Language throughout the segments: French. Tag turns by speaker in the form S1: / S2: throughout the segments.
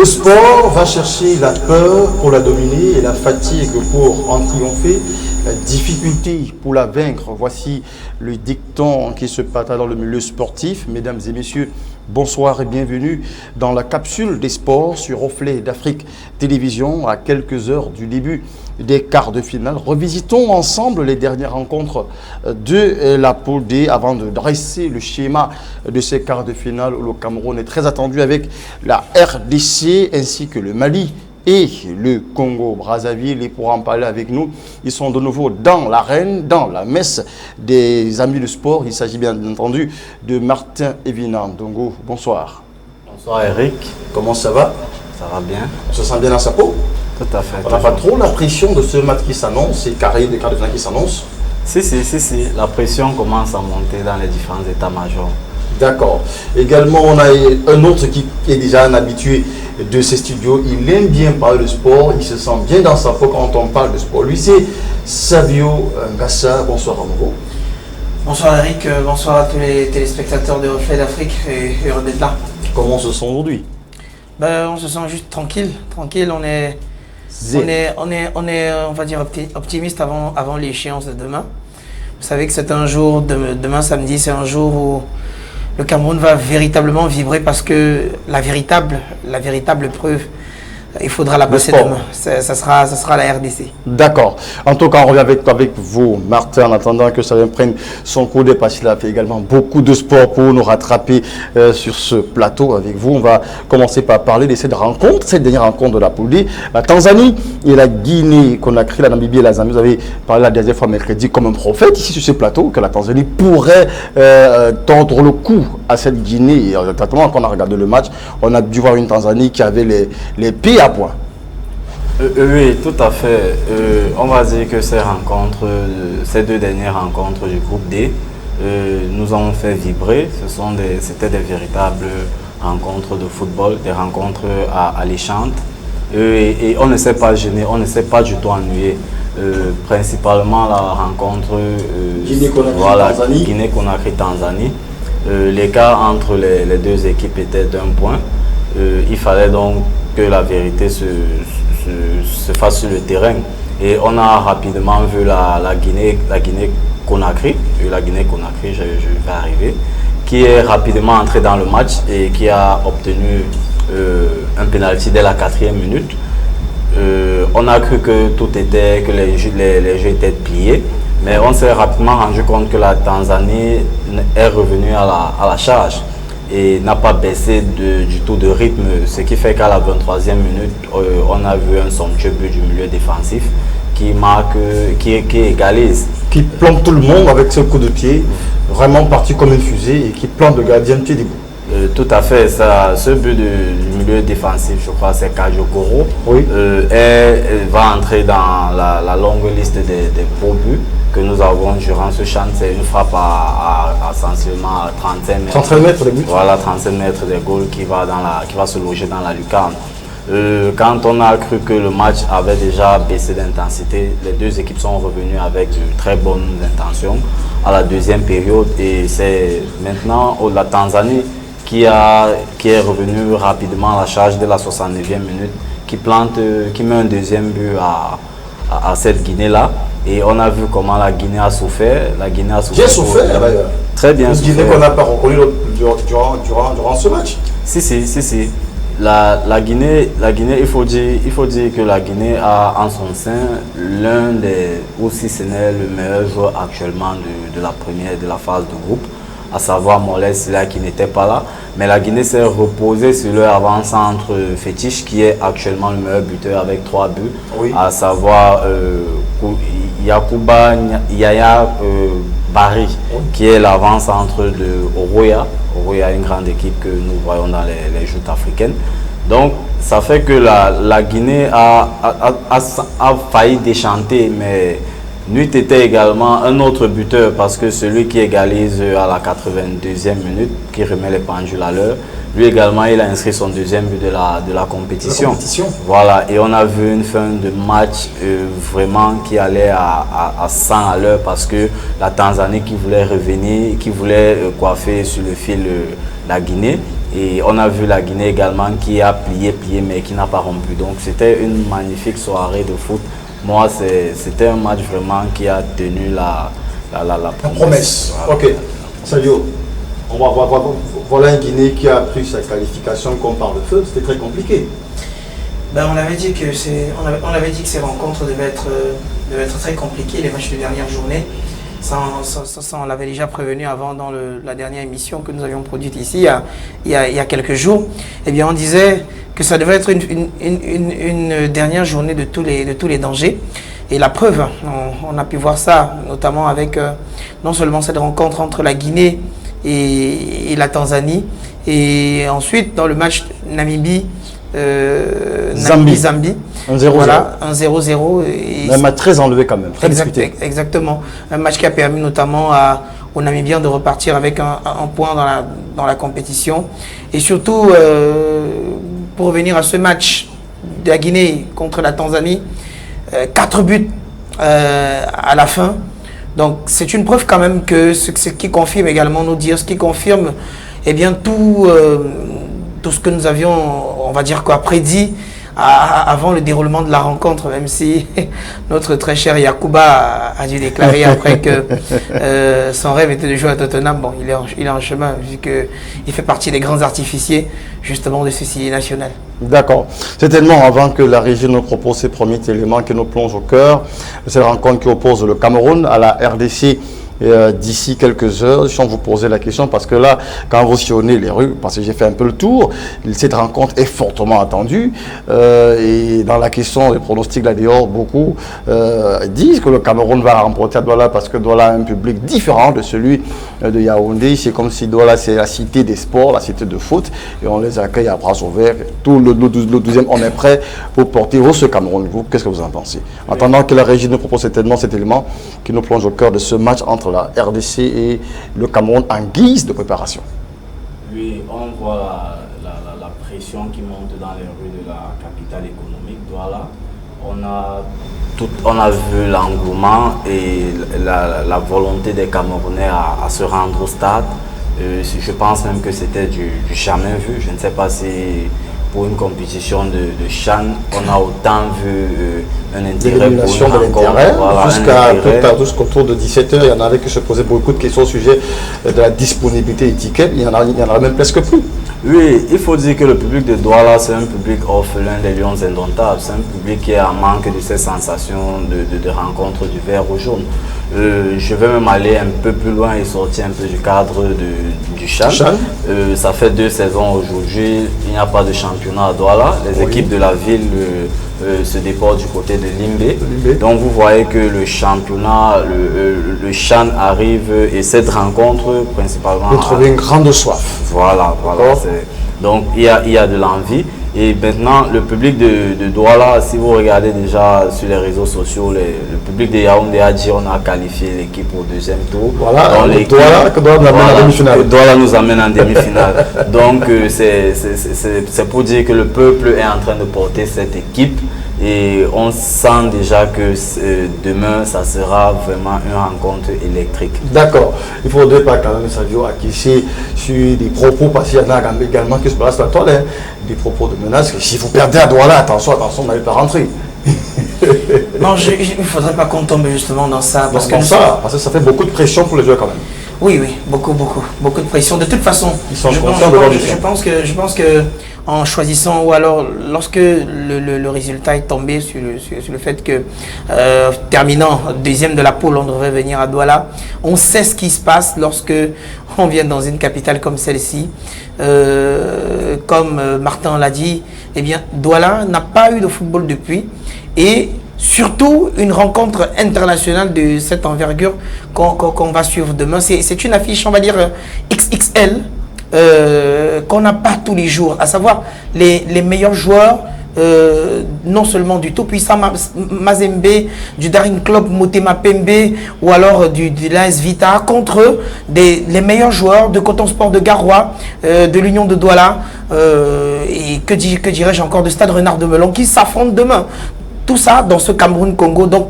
S1: Le sport va chercher la peur pour la dominer et la fatigue pour en triompher, la difficulté pour la vaincre. Voici le dicton qui se partage dans le milieu sportif. Mesdames et messieurs, bonsoir et bienvenue dans la capsule des sports sur Reflet d'Afrique Télévision à quelques heures du début des quarts de finale. Revisitons ensemble les dernières rencontres de la poule D avant de dresser le schéma de ces quarts de finale où le Cameroun est très attendu avec la RDC ainsi que le Mali et le Congo-Brazzaville. Et pour en parler avec nous, ils sont de nouveau dans l'arène, dans la messe des amis du sport. Il s'agit bien entendu de Martin Evinan. Dongo, bonsoir.
S2: Bonsoir Eric.
S1: Comment ça va?
S2: Ça va bien.
S1: On se sent bien dans sa peau?
S2: Tout à fait.
S1: On n'a pas trop la pression de ce match qui s'annonce, ces carrés de quarts de finale qui s'annoncent?
S2: Si. La pression commence à monter dans les différents états-majors.
S1: D'accord. Également, on a un autre qui est déjà un habitué de ces studios. Il aime bien parler de sport. Il se sent bien dans sa peau quand on parle de sport. Lui, c'est Savio Ngassa. Bonsoir à nouveau.
S3: Bonsoir Eric, bonsoir à tous les téléspectateurs de Reflet d'Afrique et heureux d'être là.
S1: Comment on se sent aujourd'hui?
S3: On se sent juste tranquille. On va dire, optimiste avant l'échéance de demain. Vous savez que c'est un jour, demain samedi, c'est un jour où le Cameroun va véritablement vibrer parce que la véritable preuve, il faudra la passer demain. Ça sera la RDC.
S1: D'accord. En tout cas, on revient avec vous, Martin, en attendant que ça prenne son cours de parce qu'il a fait également beaucoup de sport pour nous rattraper sur ce plateau avec vous. On va commencer par parler de cette rencontre, cette dernière rencontre de la poule D. La Tanzanie et la Guinée-Conakry, la Namibie et la Zambie. Vous avez parlé la dernière fois mercredi comme un prophète ici sur ce plateau que la Tanzanie pourrait tordre le cou à cette Guinée. Et exactement, quand on a regardé le match, on a dû voir une Tanzanie qui avait les pieds à point.
S2: Oui, tout à fait. On va dire que ces deux dernières rencontres du groupe D nous ont fait vibrer. C'était des véritables rencontres de football, des rencontres alléchantes. Et on ne s'est pas gêné, on ne s'est pas du tout ennuyé. Principalement la rencontre Guinée-Conakry-Tanzanie. L'écart entre les deux équipes était d'un point. Il fallait donc que la vérité se fasse sur le terrain. Et on a rapidement vu la Guinée-Conakry, je vais arriver, qui est rapidement entrée dans le match et qui a obtenu un penalty dès la 4e minute. On a cru que les jeux étaient pliés, mais on s'est rapidement rendu compte que la Tanzanie est revenue à la charge et n'a pas baissé du tout de rythme, ce qui fait qu'à la 23e minute, on a vu un somptueux but du milieu défensif qui égalise. Qui
S1: plante tout le monde avec ce coup de pied, vraiment parti comme une fusée et qui plante le gardien de pied debout.
S2: Tout à fait, ce but du milieu défensif, je crois, c'est Kajokoro.
S1: Oui.
S2: Va entrer dans la longue liste des beaux buts que nous avons durant ce chant. C'est une frappe à essentiellement 35 mètres.
S1: 35 mètres de but.
S2: Voilà, 35 mètres de goal qui va se loger dans la lucarne. Quand on a cru que le match avait déjà baissé d'intensité, les deux équipes sont revenues avec de très bonnes intentions à la deuxième période. Et c'est maintenant la Tanzanie qui est revenu rapidement à la charge dès la 69e minute, qui met un deuxième but à cette Guinée-là. Et on a vu comment la Guinée a souffert.
S1: Bien souffert, d'ailleurs.
S2: Très bien souffert.
S1: Guinée qu'on n'a pas reconnu durant ce match.
S2: Si. La Guinée, il faut dire que la Guinée a en son sein l'un des, ou si ce n'est le meilleur joueur actuellement de la première, de la phase de groupe, à savoir Moles là qui n'était pas là. Mais la Guinée s'est reposée sur leur avant-centre fétiche qui est actuellement le meilleur buteur avec 3 buts, oui. À savoir Yakuba Yaya Barry, oui. Qui est l'avant-centre de Oroya. Oroya est une grande équipe que nous voyons dans les joutes africaines. Donc ça fait que la Guinée a failli déchanter, mais n'eût été également un autre buteur parce que celui qui égalise à la 82e minute, qui remet les pendules à l'heure, lui également il a inscrit son deuxième but de la compétition. Voilà, et on a vu une fin de match vraiment qui allait à 100 à l'heure parce que la Tanzanie qui voulait revenir, qui voulait coiffer sur le fil la Guinée. Et on a vu la Guinée également qui a plié, mais qui n'a pas rompu. Donc c'était une magnifique soirée de foot. Moi, c'était un match vraiment qui a tenu la
S1: promesse. Ok, Sadio, voilà une Guinée qui a pris sa qualification comme par le feu. C'était très compliqué.
S3: Ben, on avait dit que ces rencontres devaient être très compliquées, les matchs de dernière journée. Ça, on l'avait déjà prévenu avant dans la dernière émission que nous avions produite ici il y a quelques jours. Eh bien, on disait que ça devait être une dernière journée de tous les dangers. Et la preuve, on a pu voir ça, notamment avec non seulement cette rencontre entre la Guinée et la Tanzanie, et ensuite dans le match Namibie, Zambie.
S1: 1-0.
S3: Voilà, 1-0.
S1: Un match très enlevé quand même, très discuté.
S3: Exactement. Un match qui a permis notamment aux Namibiens de repartir avec un point dans la compétition. Et surtout, pour revenir à ce match de la Guinée contre la Tanzanie, 4 buts à la fin. Donc c'est une preuve quand même que ce qui confirme également nos dires, ce qui confirme bien tout ce que nous avions, on va dire quoi, prédit avant le déroulement de la rencontre, même si notre très cher Yacouba a dû déclarer après que son rêve était de jouer à Tottenham. Bon, il est en chemin vu qu'il fait partie des grands artificiers justement de ce ciné national.
S1: D'accord. C'est tellement avant que la régie nous propose ses premiers éléments qui nous plonge au cœur. C'est la rencontre qui oppose le Cameroun à la RDC. D'ici quelques heures, si on vous posait la question, parce que là, quand vous sillonnez les rues, parce que j'ai fait un peu le tour, cette rencontre est fortement attendue. Et dans la question des pronostics là dehors, beaucoup disent que le Cameroun va remporter à Douala parce que Douala a un public différent de celui de Yaoundé. C'est comme si Douala, c'est la cité des sports, la cité de foot, et on les accueille à bras ouverts. Tout le 12e, on est prêt pour porter ce Cameroun. Vous, qu'est-ce que vous en pensez? En attendant que la régie nous propose certainement cet élément qui nous plonge au cœur de ce match entre la RDC et le Cameroun en guise de préparation.
S2: Oui, on voit la pression qui monte dans les rues de la capitale économique, Douala. On a vu l'engouement et la volonté des Camerounais à se rendre au stade. Je pense même que c'était du jamais vu. Je ne sais pas si pour une compétition de CHAN, on a autant vu un intérêt pour une rencontre.
S1: Jusqu'autour de 17h, il y en avait qui se posaient beaucoup de questions au sujet de la disponibilité des tickets. Il y en a même presque plus.
S2: Oui, il faut dire que le public de Douala, c'est un public orphelin des Lions indomptables. C'est un public qui est en manque de ces sensations de rencontre du vert au jaune. Je vais même aller un peu plus loin et sortir un peu du cadre du CHAN. Ça fait 2 saisons aujourd'hui, il n'y a pas de championnat à Douala. Les équipes de la ville se déportent du côté de Limbe. Donc vous voyez que le championnat, le CHAN arrive et cette rencontre principalement...
S1: Vous trouvez une grande soif.
S2: Voilà. Donc il y a de l'envie. Et maintenant, le public de Douala, si vous regardez déjà sur les réseaux sociaux, le public de Yaoundé a dit on a qualifié l'équipe au 2e tour.
S1: Voilà, Douala
S2: nous amène en demi-finale. Donc c'est pour dire que le peuple est en train de porter cette équipe. Et on sent déjà que demain, ça sera vraiment une rencontre électrique. D'accord.
S1: Il ne faudrait pas quand même, Sadio, acquiescer sur des propos, parce qu'il y en a également qui se passent à toi, des propos de menaces. Si vous perdez à Douala, attention, vous n'allez pas rentrer.
S3: Non, il ne faudrait pas qu'on tombe justement dans ça.
S1: Parce que ça fait beaucoup de pression pour les joueurs quand même.
S3: Oui, beaucoup de pression. De toute façon, je pense que en choisissant, ou alors lorsque le résultat est tombé sur le fait que terminant 2e de la poule, on devrait venir à Douala, on sait ce qui se passe lorsque on vient dans une capitale comme celle-ci. Comme Martin l'a dit, eh bien, Douala n'a pas eu de football depuis, et surtout une rencontre internationale de cette envergure qu'on va suivre demain. C'est une affiche, on va dire, XXL, qu'on n'a pas tous les jours, à savoir les meilleurs joueurs, non seulement du tout-puissant Mazembe, du Daring Club Motema Pembe, ou alors du l'AS Vita, contre les meilleurs joueurs de Coton Sport de Garoua, de l'Union de Douala, et que dirais-je encore, de Stade Renard de Melon, qui s'affrontent demain. Tout ça dans ce Cameroun-Congo. Donc,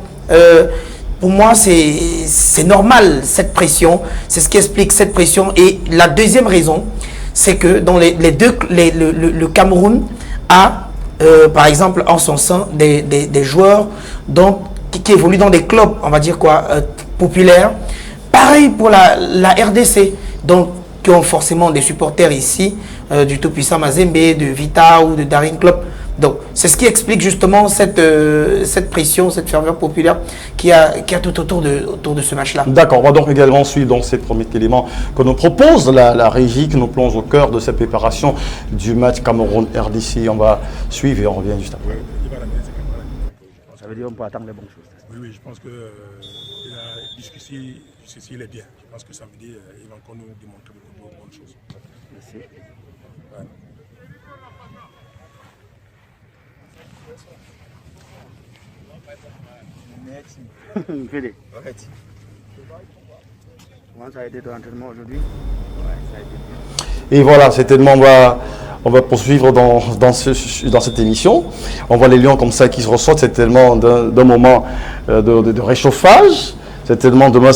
S3: pour moi, c'est normal, cette pression. C'est ce qui explique cette pression. Et la deuxième raison, c'est que dans le Cameroun a, par exemple, en son sein, des joueurs qui évoluent dans des clubs, on va dire quoi, populaires. Pareil pour la RDC, donc qui ont forcément des supporters ici, du tout-puissant Mazembe, de Vita ou de Daring Club. Donc, c'est ce qui explique justement cette pression, cette ferveur populaire qu'il y a tout autour de ce match-là.
S1: D'accord, on va donc également suivre donc, ces premiers éléments que nous propose la régie, qui nous plonge au cœur de cette préparation du match Cameroun-RDC. On va suivre et on revient juste après.
S4: Ça veut dire qu'on peut attendre les bonnes choses.
S5: Oui, je pense que jusqu'ici, il est bien. Je pense que samedi, il va encore nous démontrer beaucoup de bonnes choses.
S4: Merci.
S5: Ouais.
S4: Félix. Comment ça a été ton entraînement aujourd'hui? Ça a été bien.
S1: Et voilà, certainement, on va poursuivre dans cette émission. On voit les Lions comme ça qui se ressortent, c'est tellement d'un moment de réchauffage. C'est tellement demain,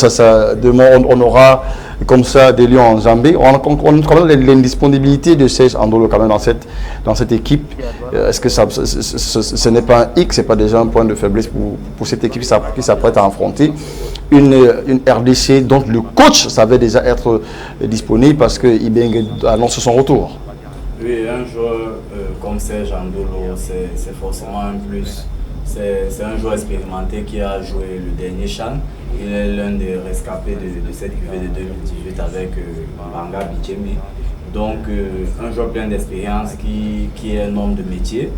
S1: demain on aura comme ça des Lions en Zambie. On a quand même l'indisponibilité de Serge Andolo quand même dans cette équipe. Est-ce que ce n'est pas un hic, ce n'est pas déjà un point de faiblesse pour cette équipe qui s'apprête à affronter une RDC dont le coach savait déjà être disponible parce que Ibenge annonce son retour?
S2: Oui, un joueur comme Serge Andolo, c'est forcément un plus. C'est un joueur expérimenté qui a joué le dernier CHAN. Il est l'un des rescapés de cette cuvée de 2018 avec Banga Bichemi. Donc un joueur plein d'expérience qui est un homme de métier,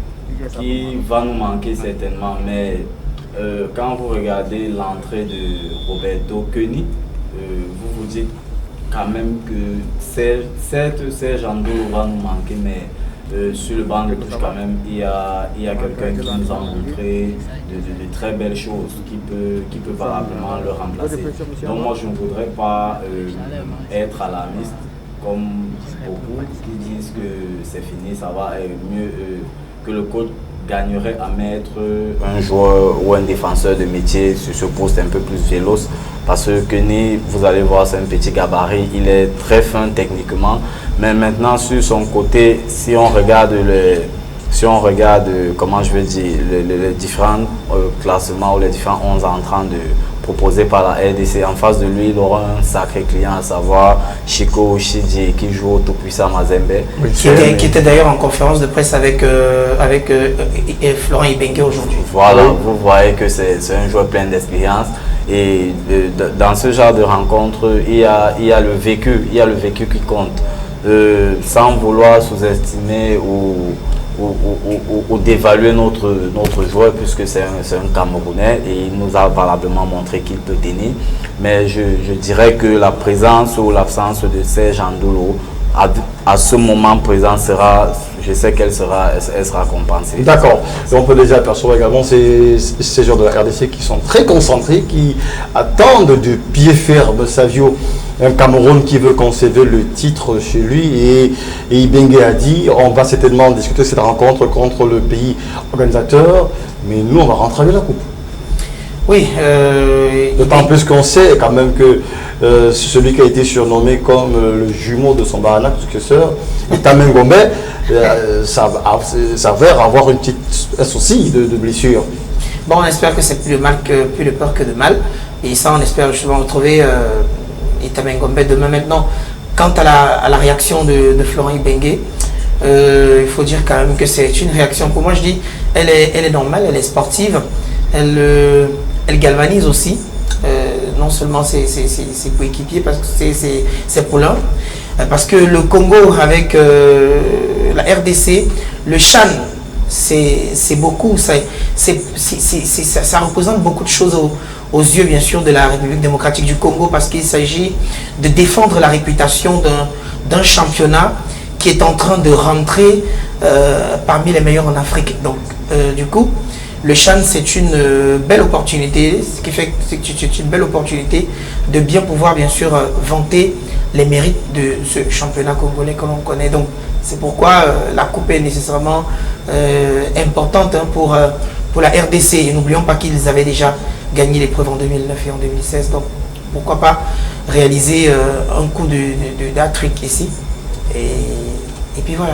S2: qui va nous manquer certainement. Mais quand vous regardez l'entrée de Roberto Keni, vous vous dites quand même que Serge Andolo va nous manquer, mais sur le banc de touche quand même, il y a quelqu'un qui nous a montré de très belles choses qui peut valablement le remplacer. Donc moi je ne voudrais pas être alarmiste comme beaucoup qui disent que c'est fini, ça va être mieux que le coach gagnerait à mettre un joueur ou un défenseur de métier sur ce poste un peu plus véloce, parce que Keni, vous allez voir, c'est un petit gabarit, il est très fin techniquement, mais maintenant sur son côté, si on regarde comment je veux dire, les différents classements ou les différents 11 entrants proposés par la RDC, en face de lui, il aura un sacré client, à savoir Chico Chidji qui joue au tout-puissant Mazembe.
S3: Oui, qui était d'ailleurs en conférence de presse avec Florent Ibenge aujourd'hui.
S2: Voilà, vous voyez que c'est un joueur plein d'expérience. Et dans ce genre de rencontre, il y a le vécu qui compte. Sans vouloir sous-estimer ou d'évaluer notre joueur, puisque c'est un Camerounais et il nous a valablement montré qu'il peut tenir. Mais je dirais que la présence ou l'absence de Serge Andolo à ce moment présent je sais elle sera compensée.
S1: D'accord. Et on peut déjà apercevoir également ces joueurs de la RDC qui sont très concentrés, qui attendent de pied ferme Savio, un Cameroun qui veut conserver le titre chez lui. Et Ibenge a dit, on va certainement discuter cette rencontre contre le pays organisateur, mais nous on va rentrer avec la coupe.
S3: Oui.
S1: D'autant plus qu'on sait quand même que celui qui a été surnommé comme le jumeau de son Barana successeur, Itamen Gombe, s'avère avoir un souci de blessure.
S3: Bon, on espère que c'est plus de peur que de mal. Et ça, on espère justement retrouver Itamen Gombe demain. Maintenant, quant à la réaction de Florent Ibenge, il faut dire quand même que c'est une réaction, pour moi je dis, elle est normale, elle est sportive, elle galvanise aussi, non seulement ses coéquipiers, parce que c'est pour l'un, parce que le Congo avec la RDC, le CHAN, c'est beaucoup, ça représente beaucoup de choses aux yeux bien sûr de la République démocratique du Congo, parce qu'il s'agit de défendre la réputation d'un championnat qui est en train de rentrer parmi les meilleurs en Afrique. Donc du coup, le CHAN, c'est une belle opportunité, ce qui fait que c'est une belle opportunité de bien pouvoir bien sûr vanter les mérites de ce championnat congolais que l'on connaît. Donc c'est pourquoi la coupe est nécessairement importante pour la RDC. Et n'oublions pas qu'ils avaient déjà gagné l'épreuve en 2009 et en 2016. Donc pourquoi pas réaliser un coup d'hat-trick ici Et puis voilà.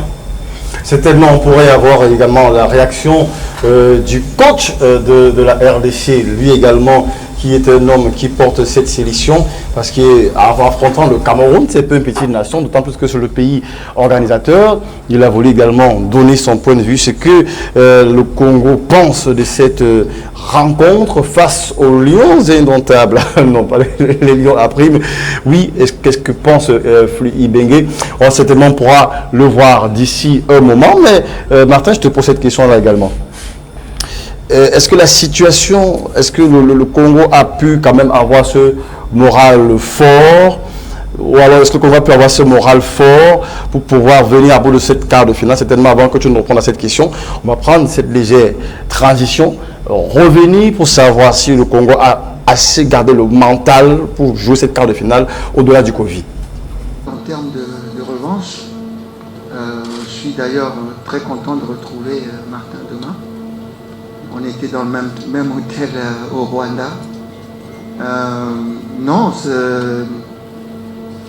S1: Certainement, on pourrait avoir également la réaction du coach de la RDC, lui également, qui est un homme qui porte cette sélection, parce qu'en affrontant le Cameroun, c'est peu une petite nation, d'autant plus que c'est le pays organisateur. Il a voulu également donner son point de vue, ce que le Congo pense de cette rencontre face aux Lions indomptables. Non, pas les Lions à prime. Oui, qu'est-ce que pense Florent Ibenge? On certainement pourra le voir d'ici un moment, mais Martin, je te pose cette question-là également. Est-ce que la situation, est-ce que le Congo a pu quand même avoir ce moral fort, ou alors est-ce que le Congo a pu avoir ce moral fort pour pouvoir venir à bout de cette quart de finale? Certainement, avant que tu nous répondes à cette question, on va prendre cette légère transition, revenir pour savoir si le Congo a assez gardé le mental pour jouer cette quart de finale au-delà du Covid.
S6: En termes de revanche, je suis d'ailleurs très content de retrouver Martin demain. On était dans le même hôtel au Rwanda. Non,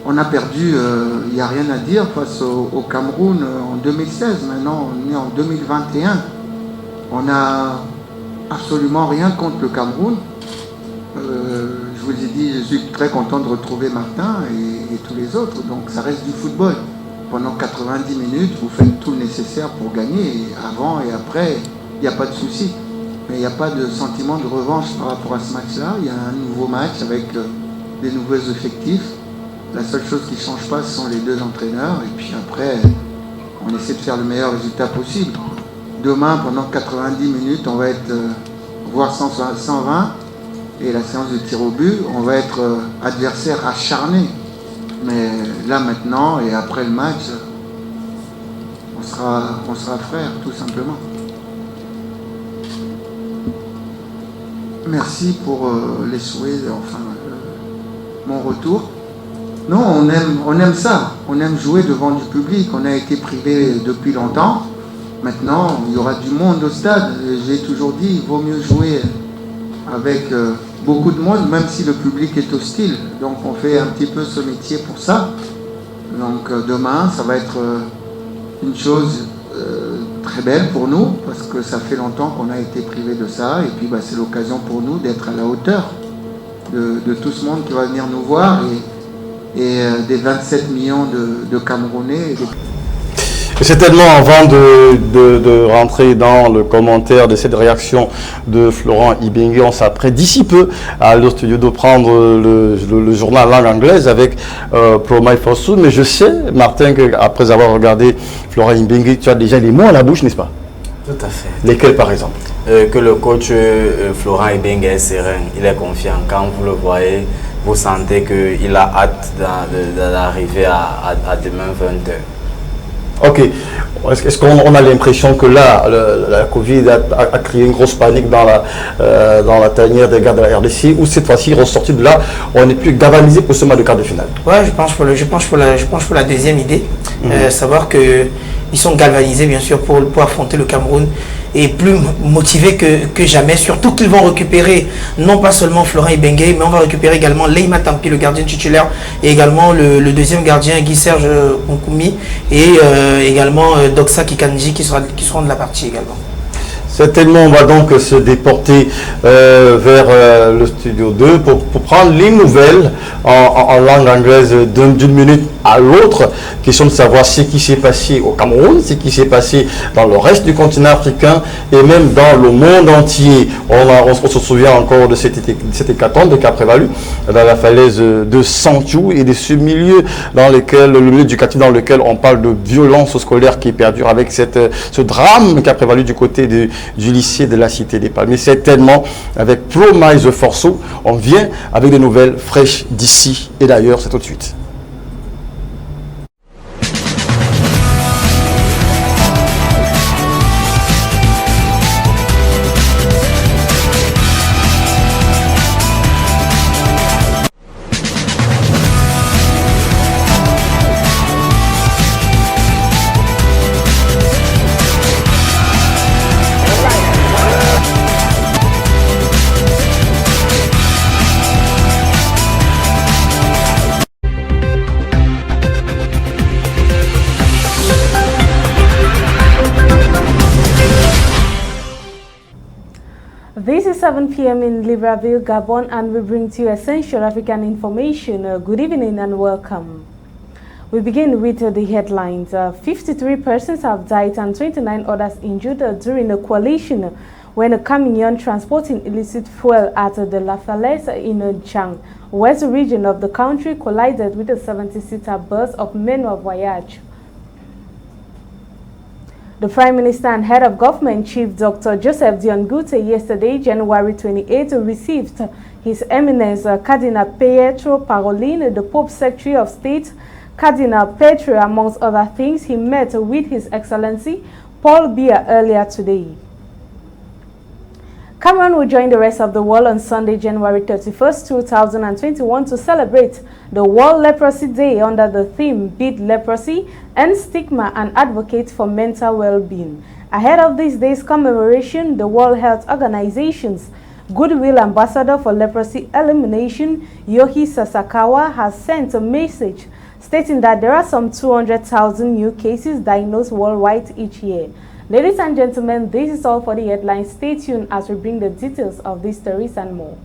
S6: on a perdu, il n'y a rien à dire face au Cameroun en 2016. Maintenant, on est en 2021. On n'a absolument rien contre le Cameroun. Je vous ai dit, je suis très content de retrouver Martin et tous les autres. Donc ça reste du football. Pendant 90 minutes, vous faites tout le nécessaire pour gagner. Et avant et après, il n'y a pas de souci. Mais il n'y a pas de sentiment de revanche par rapport à ce match-là. Il y a un nouveau match avec des nouveaux effectifs. La seule chose qui ne change pas, ce sont les deux entraîneurs. Et puis après, on essaie de faire le meilleur résultat possible. Demain, pendant 90 minutes, on va être voire 120. Et la séance de tir au but, on va être adversaire acharné. Mais là maintenant, et après le match, on sera frères, tout simplement. Merci pour les souhaits, enfin, mon retour. Non, on aime ça. On aime jouer devant du public. On a été privé depuis longtemps. Maintenant, il y aura du monde au stade. J'ai toujours dit, il vaut mieux jouer avec beaucoup de monde, même si le public est hostile. Donc on fait un petit peu ce métier pour ça. Donc demain, ça va être une chose très belle pour nous, parce que ça fait longtemps qu'on a été privé de ça. Et puis c'est l'occasion pour nous d'être à la hauteur de tout ce monde qui va venir nous voir et des 27 millions de Camerounais.
S1: Et certainement, avant de rentrer dans le commentaire de cette réaction de Florent Ibenge, on s'apprête d'ici peu à aller au studio de prendre le journal langue anglaise avec Promai Fossou. Mais je sais, Martin, qu'après avoir regardé Florent Ibenge, tu as déjà les mots à la bouche, n'est-ce pas?
S2: Tout à fait.
S1: Lesquels, par exemple?
S2: Que le coach Florent Ibenge est serein, il est confiant. Quand vous le voyez, vous sentez qu'il a hâte d'arriver à demain 20h.
S1: Ok. Est-ce qu'on a l'impression que là, la Covid a créé une grosse panique dans la tanière des gars de la RDC, ou cette fois-ci, ressorti de là, on n'est plus galvanisé pour ce match de quart de finale?
S3: Ouais, je penche pour la deuxième idée. Savoir qu'ils sont galvanisés, bien sûr, pour affronter le Cameroun, et plus motivés que jamais. Surtout qu'ils vont récupérer, non pas seulement Florent Ibenge, mais on va récupérer également Leima Tampi, le gardien titulaire, et également le deuxième gardien, Guy-Serge Nkoumi, et également Doxa Kikanji qui seront de la partie également.
S1: Certainement, on va donc se déporter vers le studio 2 pour prendre les nouvelles en langue anglaise d'une minute à l'autre. Question de savoir ce qui s'est passé au Cameroun, ce qui s'est passé dans le reste du continent africain et même dans le monde entier. On se souvient encore de cette hécatombe qui a prévalu dans la falaise de Santiou et de ce milieu le milieu éducatif dans lequel on parle de violence scolaire qui perdure avec ce drame qui a prévalu du côté du lycée de la Cité des Palmes. Mais certainement, avec Promise Forceau, on vient avec des nouvelles fraîches d'ici et d'ailleurs. C'est tout de suite.
S7: This is 7 p.m. in Libreville, Gabon, and we bring to you essential African information. Good evening and welcome. We begin with the headlines. 53 persons have died and 29 others injured during a collision when a camion transporting illicit fuel at the La Falaise in Chang, west region of the country, collided with a 70-seater bus of Menua Voyage. The Prime Minister and Head of Government, Chief Dr. Joseph Dion Ngute, yesterday, January 28, received His Eminence Cardinal Pietro Parolin, the Pope's Secretary of State. Cardinal Pietro, amongst other things, he met with His Excellency Paul Biya earlier today. Cameroon will join the rest of the world on Sunday, January 31st, 2021 to celebrate the World Leprosy Day under the theme Beat Leprosy, End Stigma and Advocate for Mental Well-Being. Ahead of this day's commemoration, the World Health Organization's Goodwill Ambassador for Leprosy Elimination, Yohei Sasakawa, has sent a message stating that there are some 200,000 new cases diagnosed worldwide each year. Ladies and gentlemen, this is all for the headlines. Stay tuned as we bring the details of these stories and more.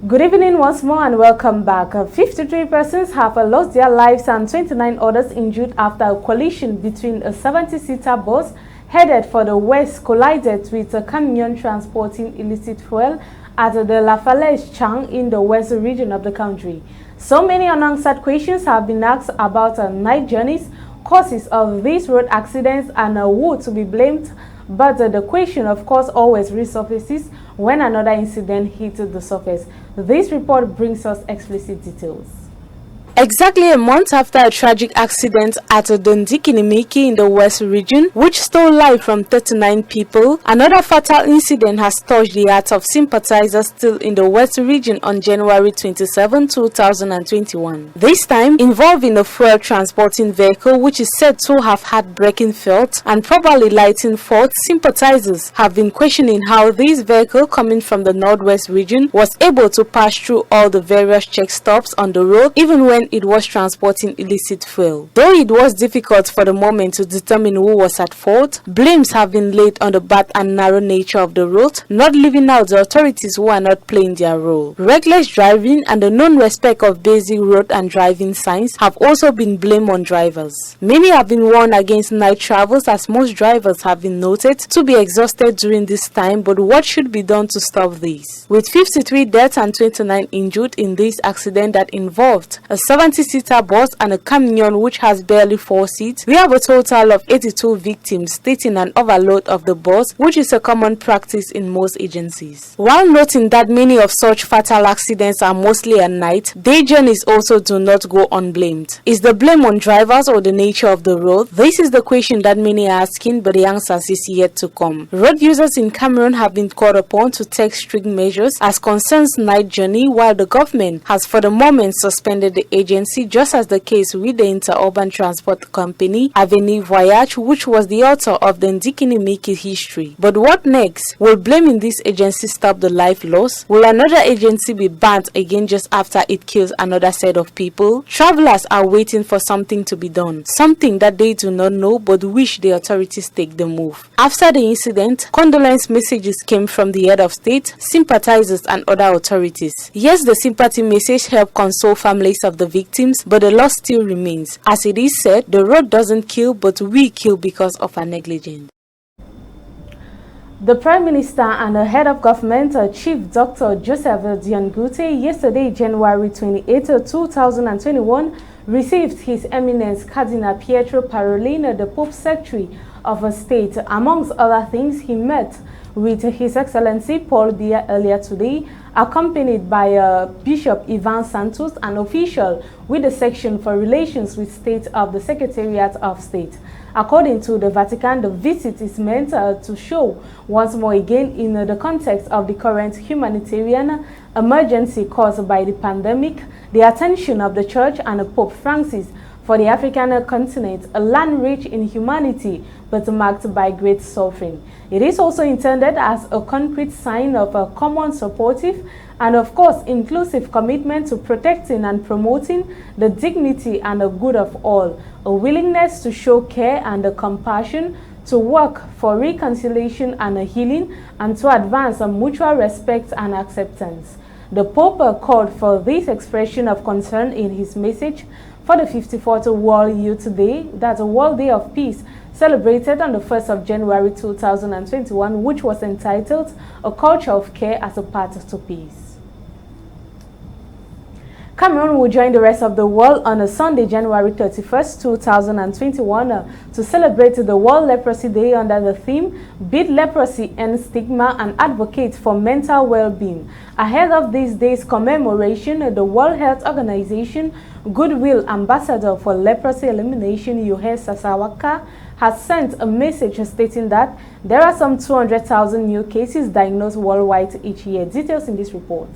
S7: Good evening once more and welcome back. 53 persons have lost their lives and 29 others injured after a collision between a 70-seater bus headed for the west collided with a camion transporting illicit fuel at the La Falaise Chang in the west region of the country. So many unanswered questions have been asked about night journeys, causes of these road accidents, and who to be blamed. But the question, of course, always resurfaces when another incident hits the surface. This report brings us explicit details. Exactly a month after a tragic accident at Dondikinimiki in the West region, which stole life from 39 people, another fatal incident has touched the hearts of sympathizers still in the West region on January 27, 2021. This time involving a fuel transporting vehicle which is said to have had braking fault and probably lighting fault. Sympathizers have been questioning how this vehicle coming from the Northwest region was able to pass through all the various check stops on the road even when it was transporting illicit fuel. Though it was difficult for the moment to determine who was at fault, blames have been laid on the bad and narrow nature of the road, not leaving out the authorities who are not playing their role. Reckless driving and the non-respect of basic road and driving signs have also been blamed on drivers. Many have been warned against night travels as most drivers have been noted to be exhausted during this time, but what should be done to stop this? With 53 deaths and 29 injured in this accident that involved a 70-seater bus and a camion which has barely 4 seats, we have a total of 82 victims, stating an overload of the bus, which is a common practice in most agencies. While noting that many of such fatal accidents are mostly at night, day journeys also do not go unblamed. Is the blame on drivers or the nature of the road? This is the question that many are asking, but the answer is yet to come. Road users in Cameroon have been called upon to take strict measures as concerns night journey, while the government has for the moment suspended the agency, just as the case with the interurban transport company Avenue Voyage, which was the author of the Ndikinimiki history. But what next? Will blaming this agency stop the life loss? Will another agency be banned again just after it kills another set of people? Travelers are waiting for something to be done, something that they do not know but wish the authorities take the move. After the incident, condolence messages came from the head of state, sympathizers and other authorities. Yes, the sympathy message helped console families of the victims, but the loss still remains. As it is said, the road doesn't kill, but we kill because of our negligence. The Prime Minister and the Head of Government, Chief Dr. Joseph Dion Ngute, yesterday, January 28, 2021, received His Eminence Cardinal Pietro Parolin, the Pope's Secretary of State. Amongst other things, he met with His Excellency Paul Biya earlier today, accompanied by Bishop Ivan Santos, an official with the Section for Relations with State of the Secretariat of State. According to the Vatican, the visit is meant to show once more again in the context of the current humanitarian emergency caused by the pandemic, the attention of the Church and Pope Francis for the African continent, a land rich in humanity but marked by great suffering. It is also intended as a concrete sign of a common supportive and of course inclusive commitment to protecting and promoting the dignity and the good of all, a willingness to show care and a compassion, to work for reconciliation and a healing, and to advance a mutual respect and acceptance. The Pope called for this expression of concern in his message for the 54th World Youth Day, that's a World Day of Peace, celebrated on the 1st of January 2021, which was entitled A Culture of Care as a Path to Peace. Cameroon will join the rest of the world on a Sunday, January 31st, 2021 to celebrate the World Leprosy Day under the theme, Beat Leprosy, End Stigma and Advocate for Mental Well-Being. Ahead of this day's commemoration, the World Health Organization Goodwill Ambassador for Leprosy Elimination, Yohei Sasawaka, has sent a message stating that there are some 200,000 new cases diagnosed worldwide each year. Details in this report.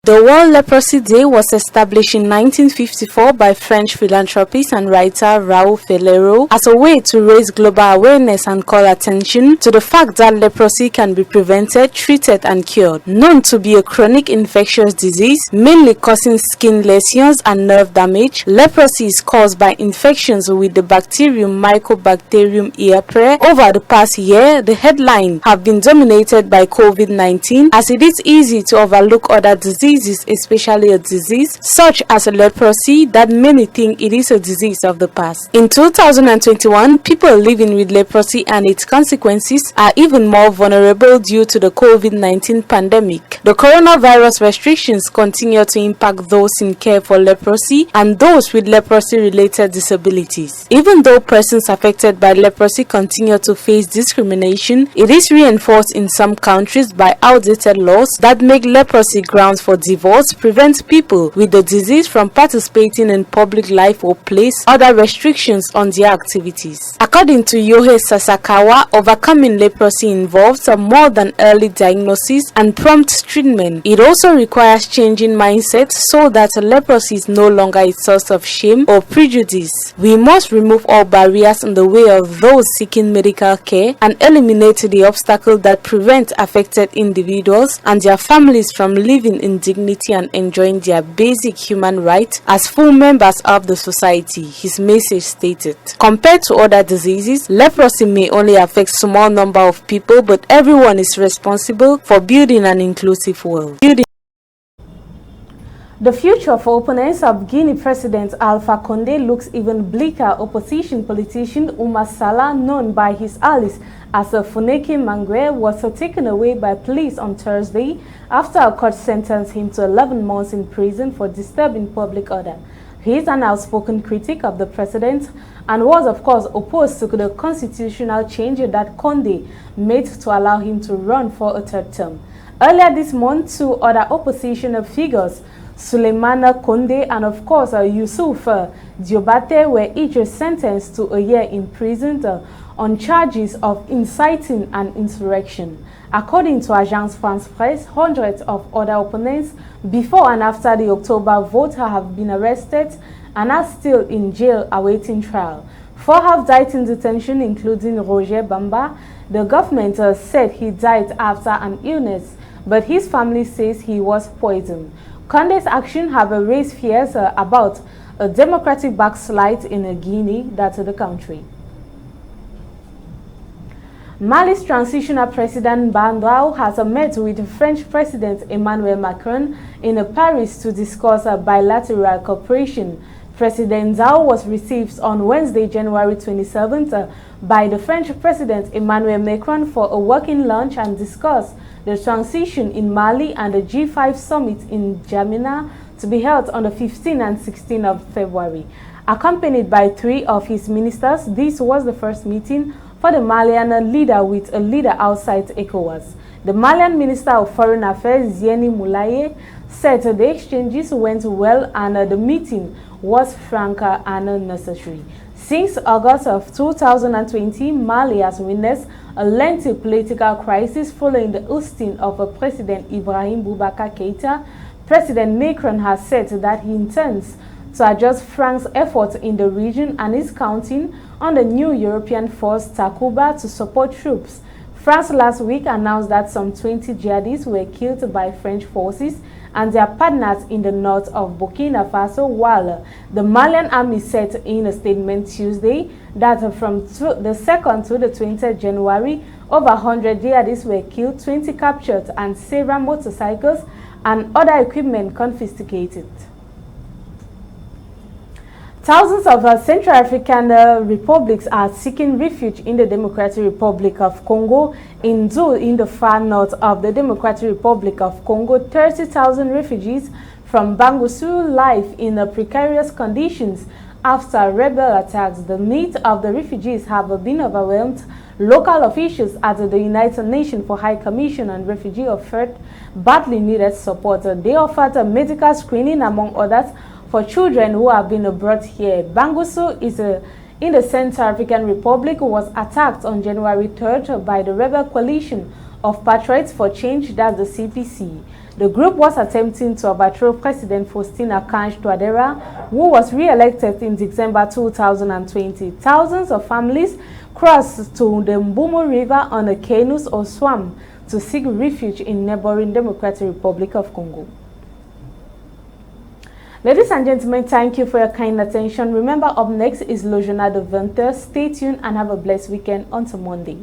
S7: The World Leprosy Day was established in 1954 by French philanthropist and writer Raoul Ferrero as a way to raise global awareness and call attention to the fact that leprosy can be prevented, treated and cured. Known to be a chronic infectious disease, mainly causing skin lesions and nerve damage, leprosy is caused by infections with the bacterium Mycobacterium aeaprae. Over the past year, the headlines have been dominated by COVID-19 as it is easy to overlook other diseases, especially a disease such as leprosy that many think it is a disease of the past. In 2021, people living with leprosy and its consequences are even more vulnerable due to the COVID-19 pandemic. The coronavirus restrictions continue to impact those in care for leprosy and those with leprosy-related disabilities. Even though persons affected by leprosy continue to face discrimination, it is reinforced in some countries by outdated laws that make leprosy grounds for divorce, prevent people with the disease from participating in public life or place other restrictions on their activities. According to Yohei Sasakawa, overcoming leprosy involves more than early diagnosis and prompt treatment. It also requires changing mindset so that leprosy is no longer a source of shame or prejudice. We must remove all barriers in the way of those seeking medical care and eliminate the obstacles that prevent affected individuals and their families from living in dignity and enjoying their basic human rights as full members of the society, his message stated. Compared to other diseases, leprosy may only affect a small number of people, but everyone is responsible for building an inclusive world. The future for opponents of Guinea President Alpha Condé looks even bleaker. Opposition politician Oumar Sala, known by his allies as Funeke Mangue, was taken away by police on Thursday after a court sentenced him to 11 months in prison for disturbing public order. He is an outspoken critic of the president and was of course opposed to the constitutional change that Condé made to allow him to run for a third term. Earlier this month, two other opposition figures, Souleymane Condé and of course Youssouf Diobate, were each sentenced to a year in prison on charges of inciting an insurrection. According to Agence France-Presse, hundreds of other opponents before and after the October vote have been arrested and are still in jail awaiting trial. 4 have died in detention, including Roger Bamba. The government said he died after an illness, but his family says he was poisoned. Condé's actions have raised fears about a democratic backslide in Guinea, that's the country. Mali's transitional president Bandao has met with French President Emmanuel Macron in Paris to discuss bilateral cooperation. President Zhao was received on Wednesday, January 27th by the French President Emmanuel Macron for a working lunch and discuss the transition in Mali and the G5 summit in Jamina to be held on the 15th and 16th of February. Accompanied by 3 of his ministers, this was the first meeting for the Malian leader with a leader outside ECOWAS. The Malian Minister of Foreign Affairs, Zieni Moulaye, said the exchanges went well and the meeting was frank and necessary. Since August of 2020, Mali has witnessed a lengthy political crisis following the ousting of President Ibrahim Boubacar Keïta. President Macron has said that he intends to adjust France's efforts in the region and is counting on the new European force Takuba to support troops. France last week announced that some 20 jihadists were killed by French forces and their partners in the north of Burkina Faso, while the Malian army said in a statement Tuesday that from the 2nd to the 20th January, over 100 jihadists were killed, 20 captured, and several motorcycles and other equipment confiscated. Thousands of Central African republics are seeking refuge in the Democratic Republic of Congo. In the far north of the Democratic Republic of Congo, 30,000 refugees from Bangusu live in precarious conditions after rebel attacks. The needs of the refugees have been overwhelmed. Local officials at the United Nations for High Commission on Refugee offered badly needed support. They offered a medical screening, among others, for children who have been brought here. Bangusu is in the Central African Republic, was attacked on January 3rd by the rebel coalition of Patriots for Change, that's the CPC. The group was attempting to overthrow President Faustin Archange Touadéra, who was re-elected in December 2020. Thousands of families crossed to the Mbumu River on a canoes or swam to seek refuge in neighboring Democratic Republic of Congo. Ladies and gentlemen, thank you for your kind attention. Remember, up next is Le Journal de 20h. Stay tuned and have a blessed weekend until Monday.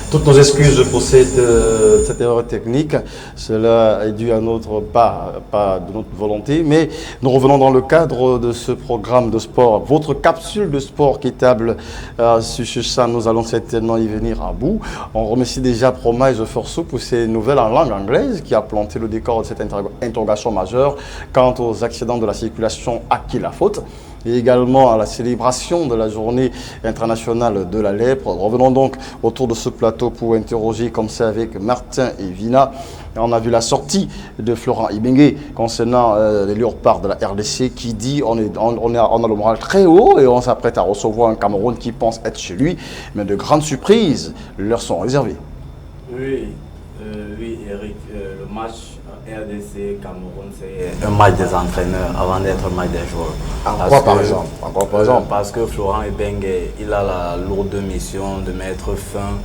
S1: Toutes nos excuses pour cette erreur technique. Cela est dû à notre pas de notre volonté, mais nous revenons dans le cadre de ce programme de sport, votre capsule de sport qui est table sur ça. Nous allons certainement y venir à bout. On remercie déjà Promise Forceau pour ses nouvelles en langue anglaise qui a planté le décor de cette interrogation majeure quant aux accidents de la circulation, à qui la faute, et également à la célébration de la journée internationale de la lèpre. Revenons donc autour de ce plateau pour interroger comme ça avec Martin et Vina. On a vu la sortie de Florent Ibenge concernant les léopards de la RDC qui dit on a le moral très haut et on s'apprête à recevoir un Cameroun qui pense être chez lui, mais de grandes surprises leur sont réservées.
S2: Oui, Eric, le match RDC Cameroun, c'est un match des entraîneurs avant d'être un match des joueurs.
S1: En quoi par exemple?
S2: Parce que Florent Ibenge, il a la lourde mission de mettre fin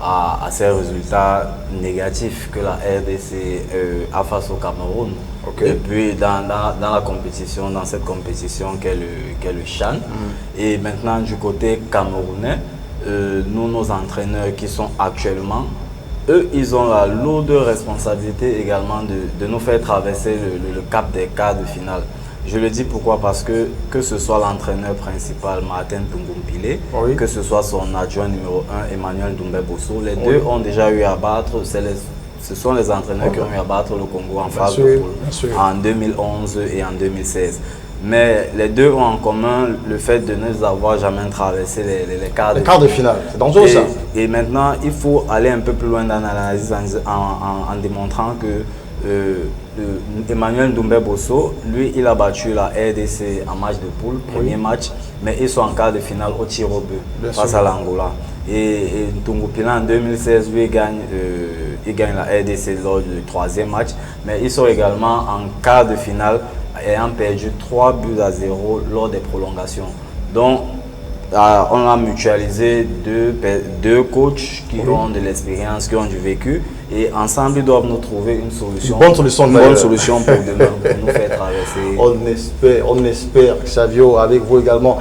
S2: à ces résultats négatifs que la RDC a face au Cameroun.
S1: Okay.
S2: Et puis dans la compétition, dans cette compétition qu'est le CHAN. Et maintenant du côté camerounais, nos entraîneurs qui sont actuellement, eux, ils ont la lourde responsabilité également de nous faire traverser le cap des quarts de finale. Je le dis pourquoi? Parce que ce soit l'entraîneur principal, Martin Tungumpile,
S1: Oui.
S2: que ce soit son adjoint numéro 1, Emmanuel Doumbé-Bosso, les deux ont déjà eu à battre, ce sont les entraîneurs qui ont eu à battre le Congo en phase de poule en 2011 et en 2016. Mais les deux ont en commun le fait de ne avoir jamais traversé les quarts
S1: de finale. C'est dangereux ça.
S2: Et maintenant, il faut aller un peu plus loin dans l'analyse en démontrant que Emmanuel Doumbé-Bosso, lui, il a battu la RDC en match de poule, premier match, mais ils sont en quart de finale au tir au but face à l'Angola. Et Tungupila en 2016, lui, il gagne la RDC lors du troisième match, mais ils sont également en quart de finale ayant perdu 3-0 lors des prolongations. Donc, on a mutualisé deux coachs qui ont de l'expérience, qui ont du vécu, et ensemble ils doivent nous trouver une solution.
S1: Une bonne solution
S2: pour demain, pour nous faire traverser.
S1: On espère, Xavio, avec vous également,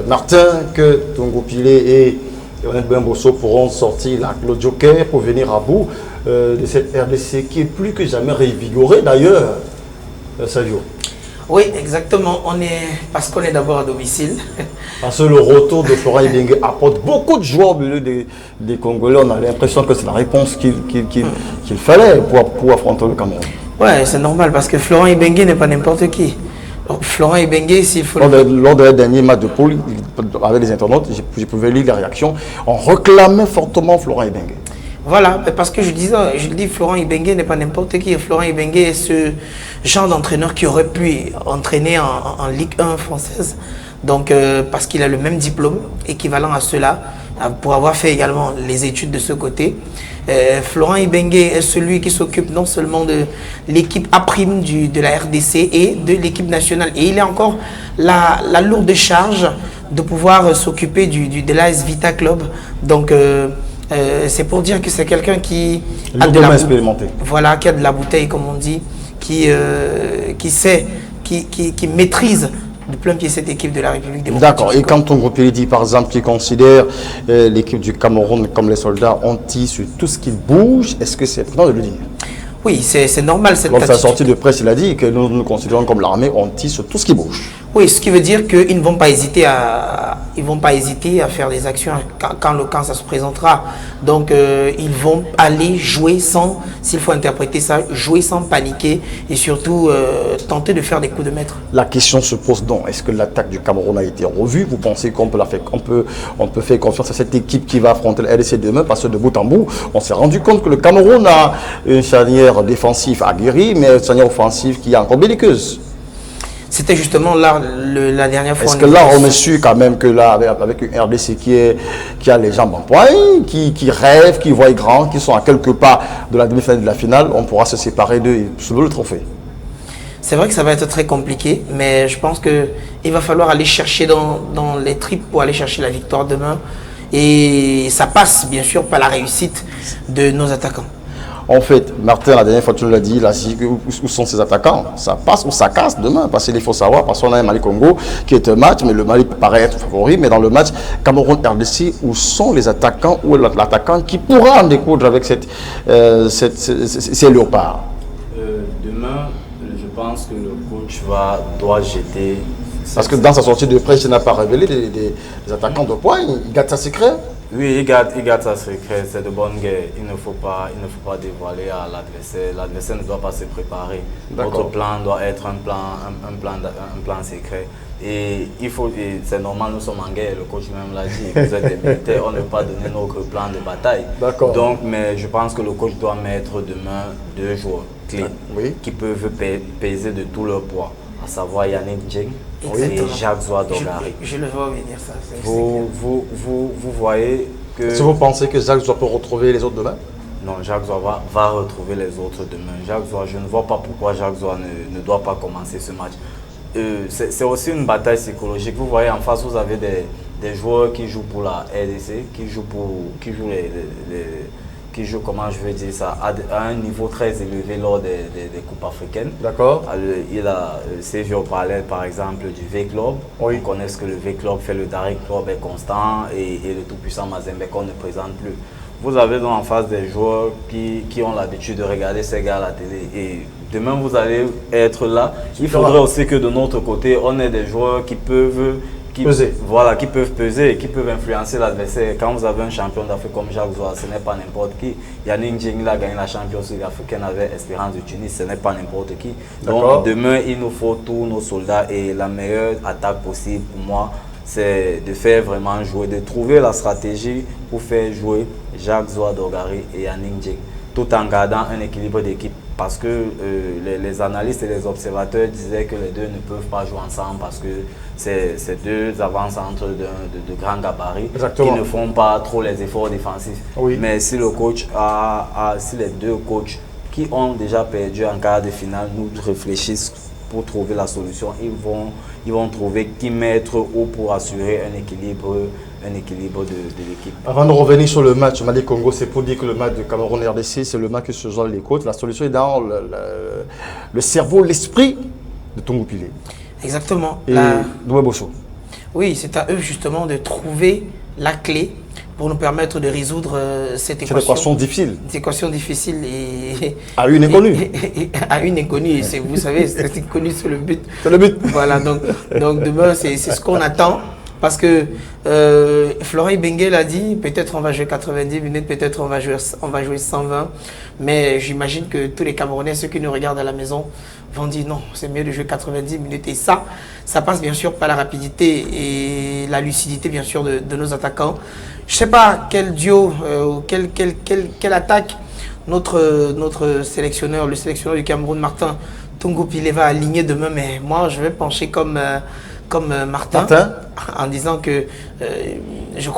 S1: Martin, que Tungupile et Emmanuel Doumbé-Bosso pourront sortir le joker pour venir à bout de cette RDC qui est plus que jamais révigorée d'ailleurs, Xavio.
S3: Oui, exactement. Parce qu'on est d'abord à domicile.
S1: Parce que le retour de Florent Ibenge apporte beaucoup de joie au milieu des Congolais. On a l'impression que c'est la réponse qu'il fallait pour affronter le Cameroun.
S3: Oui, c'est normal parce que Florent Ibenge n'est pas n'importe qui. Donc, Florent Ibenge, s'il faut...
S1: Lors de la dernière match de poule, avec les internautes, je pouvais lire les réactions. On réclamait fortement Florent Ibenge.
S3: Voilà, parce que je dis Florent Ibenge n'est pas n'importe qui. Florent Ibenge est ce genre d'entraîneur qui aurait pu entraîner en Ligue 1 française. Donc, parce qu'il a le même diplôme équivalent à cela, pour avoir fait également les études de ce côté. Florent Ibenge est celui qui s'occupe non seulement de l'équipe A' de la RDC et de l'équipe nationale. Et il a encore la lourde charge de pouvoir s'occuper de l'AS Vita Club. Donc, c'est pour dire que c'est quelqu'un qui a de la
S1: expérimenté.
S3: Voilà, qui a de la bouteille, comme on dit, qui sait, qui maîtrise de plein pied cette équipe de la République démocratique.
S1: D'accord. Et quand Tungupile dit, par exemple, qu'il considère l'équipe du Cameroun comme les soldats anti sur tout ce qui bouge, est-ce que c'est important de le dire?
S3: Oui, c'est normal cette
S1: attitude. Dans sa sortie de presse, il a dit que nous considérons comme l'armée anti sur tout ce qui bouge.
S3: Oui, ce qui veut dire qu'ils ne vont pas hésiter à faire des actions quand ça se présentera. Donc, ils vont aller jouer sans, s'il faut interpréter ça, jouer sans paniquer et surtout tenter de faire des coups de maître.
S1: La question se pose donc, est-ce que l'attaque du Cameroun a été revue? Vous pensez qu'on peut faire confiance à cette équipe qui va affronter le RDC demain? Parce que de bout en bout, on s'est rendu compte que le Cameroun a une charnière défensive aguerrie, mais une charnière offensive qui est encore belliqueuse.
S3: C'était justement là la dernière fois.
S1: Est-ce que là, on est sûr quand même que là, avec une RDC qui a les jambes en poing, qui rêve, qui voit grand, qui sont à quelques pas de la demi-finale de la finale, on pourra se séparer d'eux et soulever le trophée?
S3: C'est vrai que ça va être très compliqué, mais je pense qu'il va falloir aller chercher dans les tripes pour aller chercher la victoire demain. Et ça passe bien sûr par la réussite de nos attaquants.
S1: En fait, Martin, la dernière fois, tu nous l'as dit, où sont ses attaquants? Ça passe ou ça casse demain? Parce qu'il faut savoir, parce qu'on a un Mali-Congo qui est un match, mais le Mali paraît être favori. Mais dans le match Cameroun-RDC, où sont les attaquants ou l'attaquant qui pourra en découdre avec ces léopards?
S2: Demain, je pense que le coach doit jeter...
S1: Parce que dans sa sortie de presse, il n'a pas révélé des attaquants de poing. Il garde sa secret.
S2: Oui, il garde sa secret, c'est de bonne guerre. Il ne faut pas dévoiler à l'adversaire. L'adversaire ne doit pas se préparer. Notre plan doit être un plan secret. Et c'est normal, nous sommes en guerre, le coach même l'a dit, vous êtes des militaires, on ne peut pas donner notre plan de bataille. Donc, mais je pense que le coach doit mettre demain deux joueurs clés qui peuvent peser de tout leur poids, à savoir Yannick Djeng et Jacques Zouadogari.
S3: Je le vois venir ça.
S2: Vous voyez que...
S1: Est-ce que vous pensez que Jacques Zoua peut retrouver les autres demain?
S2: Non, Jacques Zoua va retrouver les autres demain. Jacques Zoua, je ne vois pas pourquoi Jacques Zoua ne doit pas commencer ce match. C'est aussi une bataille psychologique. Vous voyez, en face, vous avez des joueurs qui jouent pour la RDC, qui jouent, comment je veux dire ça, à un niveau très élevé lors des coupes africaines.
S1: D'accord.
S2: Sergio parlait par exemple du V-Club. On connaît ce que le V-Club fait, le Daring Club est constant et le tout-puissant Mazembe qu'on ne présente plus. Vous avez donc en face des joueurs qui ont l'habitude de regarder ces gars à la télé et demain vous allez être là. Il faudrait aussi que de notre côté, on ait des joueurs qui peuvent peser. Voilà, qui peuvent peser et qui peuvent influencer l'adversaire. Quand vous avez un champion d'Afrique comme Jacques Zoua, ce n'est pas n'importe qui. Yannick Ndiaye a gagné la Champions League africaine avec Espérance de Tunis, ce n'est pas n'importe qui. Donc demain, il nous faut tous nos soldats et la meilleure attaque possible pour moi, c'est de faire vraiment jouer, de trouver la stratégie pour faire jouer Jacques Zoua Dogari et Yannick Ndiaye, tout en gardant un équilibre d'équipe. Parce que les analystes et les observateurs disaient que les deux ne peuvent pas jouer ensemble parce que c'est deux avant-centres de grands gabarits qui ne font pas trop les efforts défensifs. Oui. Mais si le coach si les deux coachs qui ont déjà perdu en quart de finale nous réfléchissent pour trouver la solution, ils vont trouver qui mettre où pour assurer un équilibre de l'équipe.
S1: Avant de revenir sur le match Mali-Congo, c'est pour dire que le match de Cameroun-RDC, c'est le match que se jouent les côtes. La solution est dans le cerveau, l'esprit de Tongo Pile.
S3: Exactement.
S1: Et Doué Bosso.
S3: Oui, c'est à eux justement de trouver la clé pour nous permettre de résoudre cette équation.
S1: Cette équation difficile.
S3: Cette équation difficile et...
S1: À une inconnue.
S3: À une inconnue. Vous savez, c'est inconnu, c'est le but.
S1: C'est le but.
S3: Voilà, donc demain, c'est ce qu'on attend. Parce que Florent Benguel a dit, peut-être on va jouer 90 minutes, peut-être on va jouer 120. Mais j'imagine que tous les Camerounais, ceux qui nous regardent à la maison, vont dire non, c'est mieux de jouer 90 minutes. Et ça passe bien sûr par la rapidité et la lucidité bien sûr de nos attaquants. Je ne sais pas quel duo, quelle attaque notre sélectionneur, le sélectionneur du Cameroun, Martin Tongo Pile, va aligner demain. Mais moi, je vais pencher comme Martin, en disant que je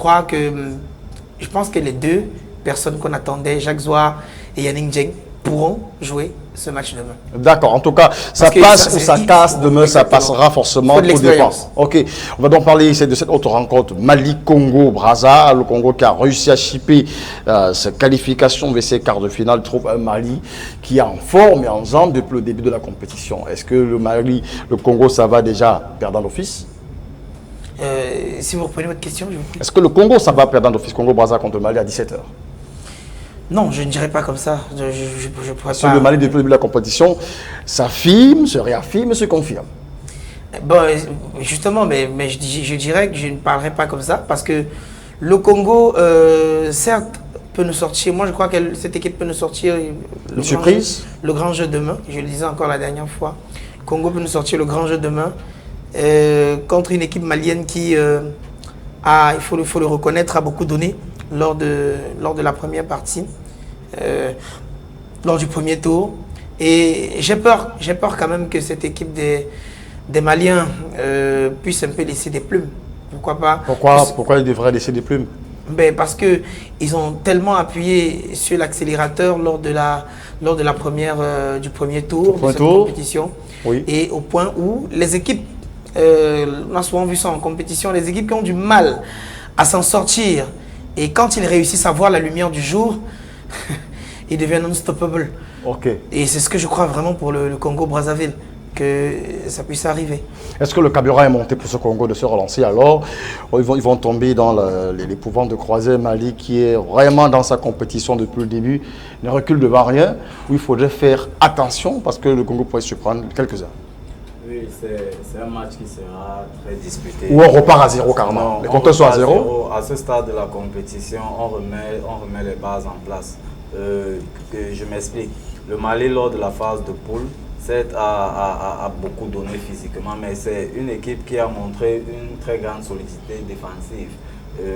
S3: pense que les deux personnes qu'on attendait, Jacques Zoua et Yannick Ndiaye, pourront jouer ce match demain.
S1: D'accord, en tout cas, ça passe ou ça casse, demain ça passera forcément pour défense. Ok, on va donc parler de cette autre rencontre, Mali-Congo-Brazza. Le Congo qui a réussi à chipper sa qualification vers ses quarts de finale, trouve un Mali qui est en forme et en jambes depuis le début de la compétition. Est-ce que le Congo, ça va déjà perdre d'office?
S3: Si vous reprenez votre question, je vous prie.
S1: Est-ce que le Congo, ça va perdre d'office, Congo-Brazza contre le Mali à 17h?
S3: Non, je ne dirais pas comme ça. Je pourrais
S1: pas. Le Mali, depuis le début de la compétition, s'affirme, se réaffirme, se confirme.
S3: Bon, justement, mais je dirais que je ne parlerai pas comme ça parce que le Congo, certes, peut nous sortir. Moi, je crois que cette équipe peut nous sortir le grand jeu demain. Je le disais encore la dernière fois. Le Congo peut nous sortir le grand jeu demain contre une équipe malienne qui, il faut le reconnaître, a beaucoup donné lors de la première partie, lors du premier tour. Et j'ai peur quand même que cette équipe des Maliens puisse un peu laisser des plumes. Pourquoi pas?
S1: Pourquoi ils devraient laisser des plumes?
S3: Ben parce qu'ils ont tellement appuyé sur l'accélérateur lors de la première du premier tour de cette compétition. Oui. Et au point où les équipes, on a souvent vu ça en compétition, les équipes qui ont du mal à s'en sortir, et quand ils réussissent à voir la lumière du jour, ils deviennent unstoppable.
S1: Okay.
S3: Et c'est ce que je crois vraiment pour le Congo-Brazzaville, que ça puisse arriver.
S1: Est-ce que le carburant est monté pour ce Congo de se relancer alors? Ils vont tomber dans l'épouvante de croiser Mali qui est vraiment dans sa compétition depuis le début, ne recule devant rien, où il faudrait faire attention parce que le Congo pourrait se prendre quelques heures.
S2: Oui, c'est un match qui sera très disputé.
S1: Ou on repart à zéro carrément. Les compteurs sont à zéro.
S2: À ce stade de la compétition, on remet les bases en place. Je m'explique. Le Mali, lors de la phase de poule, a beaucoup donné physiquement, mais c'est une équipe qui a montré une très grande solidité défensive,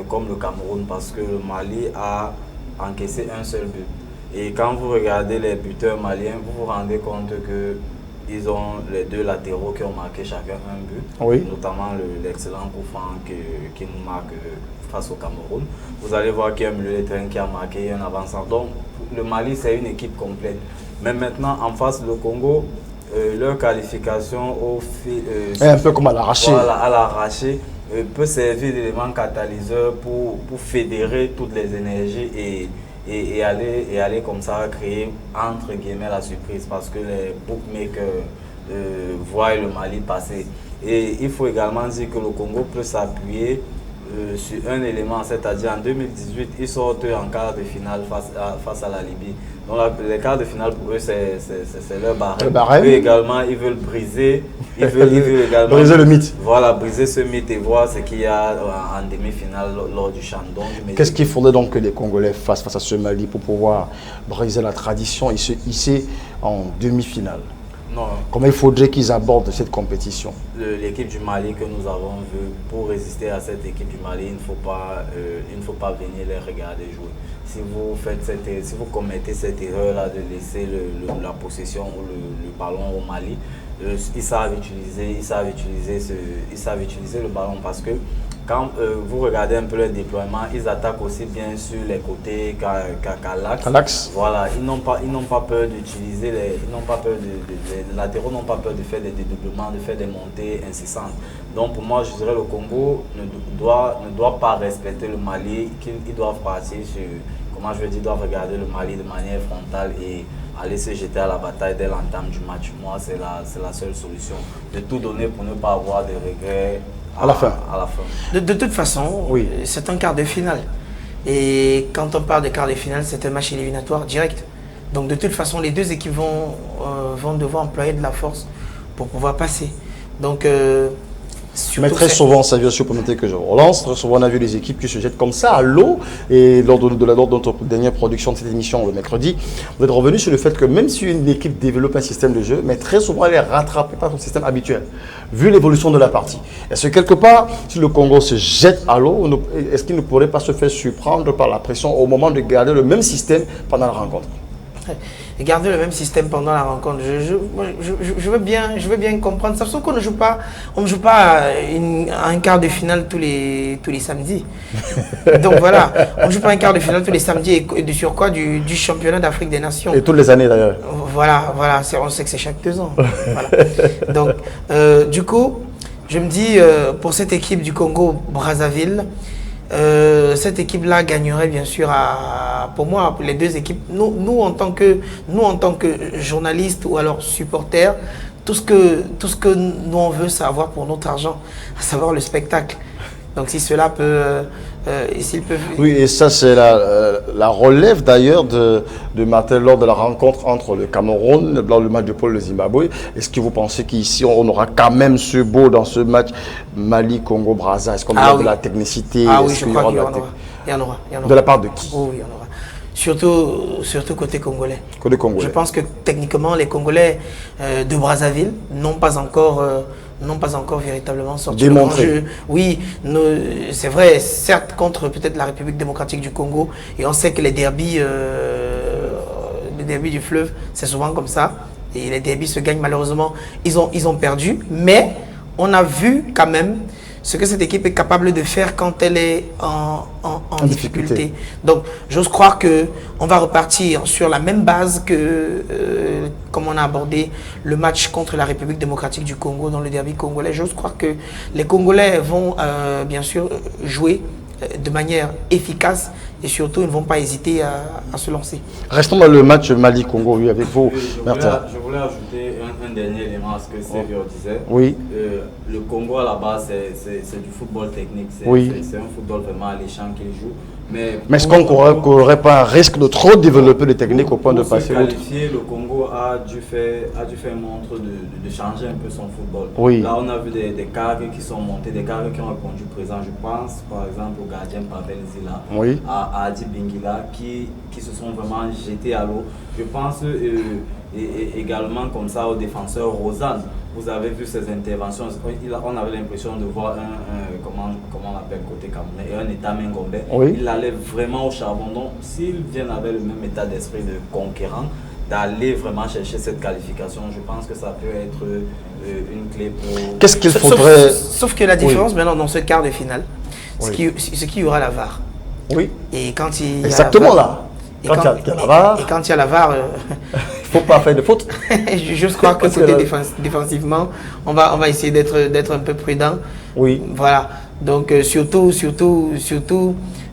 S2: comme le Cameroun, parce que le Mali a encaissé un seul but. Et quand vous regardez les buteurs maliens, vous vous rendez compte que ils ont les deux latéraux qui ont marqué chacun un but, oui. Notamment l'excellent coup franc qui nous marque face au Cameroun. Vous allez voir qu'il y a un milieu de terrain qui a marqué un avançant. Donc le Mali, c'est une équipe complète. Mais maintenant, en face, le Congo, leur qualification au
S1: un peu comme à l'arraché.
S2: Voilà, à l'arraché, peut servir d'élément catalyseur pour fédérer toutes les énergies et aller comme ça créer entre guillemets la surprise parce que les bookmakers voient le Mali passer. Et il faut également dire que le Congo peut s'appuyer sur un élément, c'est-à-dire en 2018, ils sortent en quart de finale face à la Libye. Donc les quarts de finale pour eux, c'est leur barème. Eux également, ils veulent briser, ils veulent également
S1: briser le mythe.
S2: Voilà, briser ce mythe et voir ce qu'il y a en demi-finale lors du Chandon.
S1: Qu'est-ce qu'il faudrait donc que les Congolais fassent face à ce Mali pour pouvoir briser la tradition et se hisser en demi-finale?
S2: Non.
S1: Comment il faudrait qu'ils abordent cette compétition?
S2: L'équipe du Mali que nous avons vue, pour résister à cette équipe du Mali, il ne faut pas venir les regarder jouer. Si vous commettez cette erreur-là de laisser la possession ou le ballon au Mali, ils savent utiliser le ballon, parce que quand vous regardez un peu le déploiement, ils attaquent aussi bien sur les côtés qu'à l'axe. Voilà, ils n'ont pas peur d'utiliser les latéraux n'ont pas peur de faire des dédoublements, de faire des montées incessantes. Donc pour moi, je dirais le Congo ne doit pas respecter le Mali, qu'ils doivent partir sur, ils doivent regarder le Mali de manière frontale et aller se jeter à la bataille dès l'entame du match. Moi, c'est la seule solution. De tout donner pour ne pas avoir de regrets à la fin.
S3: De toute façon, oui, c'est un quart de finale. Et quand on parle de quart de finale, c'est un match éliminatoire direct. Donc de toute façon, les deux équipes vont devoir employer de la force pour pouvoir passer. Donc,
S1: mais très souvent, ça vient sur pour noter que je relance, très souvent on a vu des équipes qui se jettent comme ça à l'eau. Et lors de notre dernière production de cette émission le mercredi, vous êtes revenu sur le fait que même si une équipe développe un système de jeu, mais très souvent elle est rattrapée par son système habituel, vu l'évolution de la partie. Est-ce que quelque part, si le Congo se jette à l'eau, est-ce qu'il ne pourrait pas se faire surprendre par la pression au moment de garder le même système pendant la rencontre?
S3: Et garder le même système pendant la rencontre, je veux bien comprendre. Sauf qu'on ne joue pas, un quart de finale tous les samedis. Donc voilà, on ne joue pas un quart de finale tous les samedis et sur quoi du championnat d'Afrique des Nations.
S1: Et toutes les années d'ailleurs.
S3: Voilà, on sait que c'est chaque 2 ans. Voilà. Donc du coup, je me dis pour cette équipe du Congo-Brazzaville, cette équipe-là gagnerait bien sûr pour moi, pour les deux équipes. Nous en tant que journalistes ou alors supporters, tout ce que nous on veut savoir pour notre argent, à savoir le spectacle. Donc si cela peut, s'ils peuvent...
S1: Oui, et ça c'est la relève d'ailleurs de Martin lors de la rencontre entre le Cameroun, lors du match de Paul le Zimbabwe. Est-ce que vous pensez qu'ici on aura quand même ce beau dans ce match Mali-Congo-Brazza? Est-ce qu'on aura de la technicité?
S3: Ah oui, je crois qu'il y en aura.
S1: De la part de qui?
S3: Oh, oui, il y en aura. Surtout côté congolais.
S1: Côté congolais.
S3: Je pense que techniquement les Congolais de Brazzaville n'ont pas encore véritablement sorti
S1: démontré.
S3: Le grand jeu. Oui, c'est vrai, certes contre peut-être la République démocratique du Congo, et on sait que les derbys du fleuve, c'est souvent comme ça, et les derbys se gagnent malheureusement, ils ont perdu, mais on a vu quand même ce que cette équipe est capable de faire quand elle est en difficulté. Donc, j'ose croire qu'on va repartir sur la même base que, comme on a abordé le match contre la République démocratique du Congo dans le derby congolais. J'ose croire que les Congolais vont bien sûr jouer de manière efficace et surtout ils ne vont pas hésiter à se lancer.
S1: Restons dans le match Mali-Congo, oui, avec vous, Martin.
S2: Je voulais ajouter un dernier élément à ce que Sévio disait.
S1: Oui.
S2: Le Congo à la base c'est du football technique, c'est un football vraiment alléchant qu'il joue. Mais est-ce qu'on
S1: n'aurait pas un risque de trop développer les techniques au point de passer l'autre?
S2: Le Congo a dû faire montre de changer un peu son football.
S1: Oui.
S2: Là, on a vu des cadres qui sont montés, des cadres qui ont répondu présent. Je pense par exemple au gardien Pavel Zila,
S1: oui,
S2: à Adi Bingila, qui se sont vraiment jetés à l'eau. Je pense également comme ça au défenseur Rosanne. Vous avez vu ses interventions, on avait l'impression de voir comment on appelle côté Camerounais, un état Mengombe.
S1: Oui.
S2: Il allait vraiment au charbon. Donc s'ils viennent avec le même état d'esprit de conquérant, d'aller vraiment chercher cette qualification, je pense que ça peut être une clé pour...
S1: Qu'est-ce qu'il faudrait...
S3: Sauf que la différence maintenant dans ce quart de finale, c'est qu'il y aura la VAR.
S1: Oui.
S3: Et quand il y a
S1: exactement là.
S3: Et quand il y a la VAR,
S1: il ne faut pas faire de faute.
S3: Je crois que côté défensivement, on va essayer d'être un peu prudent.
S1: Oui.
S3: Voilà. Donc surtout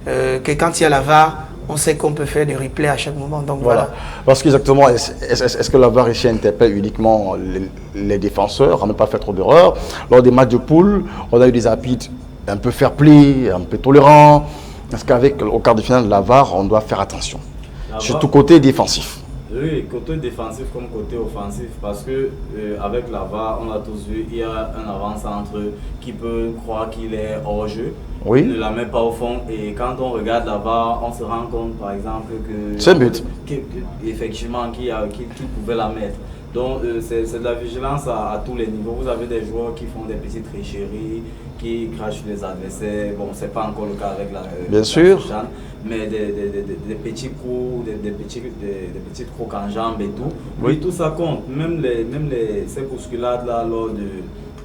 S3: que quand il y a la VAR, on sait qu'on peut faire des replays à chaque moment. Donc voilà.
S1: Parce qu'exactement, est-ce que la VAR ici interpelle uniquement les défenseurs à ne pas faire trop d'erreurs? Lors des matchs de poule, on a eu des arbitres un peu fair-play, un peu tolérant? Parce qu'avec au quart de finale de la VAR, on doit faire attention. Surtout côté défensif.
S2: Oui, côté défensif comme côté offensif, parce que avec la VAR, on a tous vu, il y a un avant-centre qui peut croire qu'il est hors jeu,
S1: oui.
S2: Il ne la met pas au fond, et quand on regarde la VAR, on se rend compte par exemple que
S1: c'est but.
S2: Effectivement qu'il pouvait la mettre. Donc c'est de la vigilance à tous les niveaux. Vous avez des joueurs qui font des petites tricheries, qui crachent sur les adversaires. Bon, c'est pas encore le cas avec la
S1: bien sûr.
S2: Mais des petits coups, des petites crocs en jambes et tout.
S1: Oui,
S2: tout ça compte. Même ces bousculades là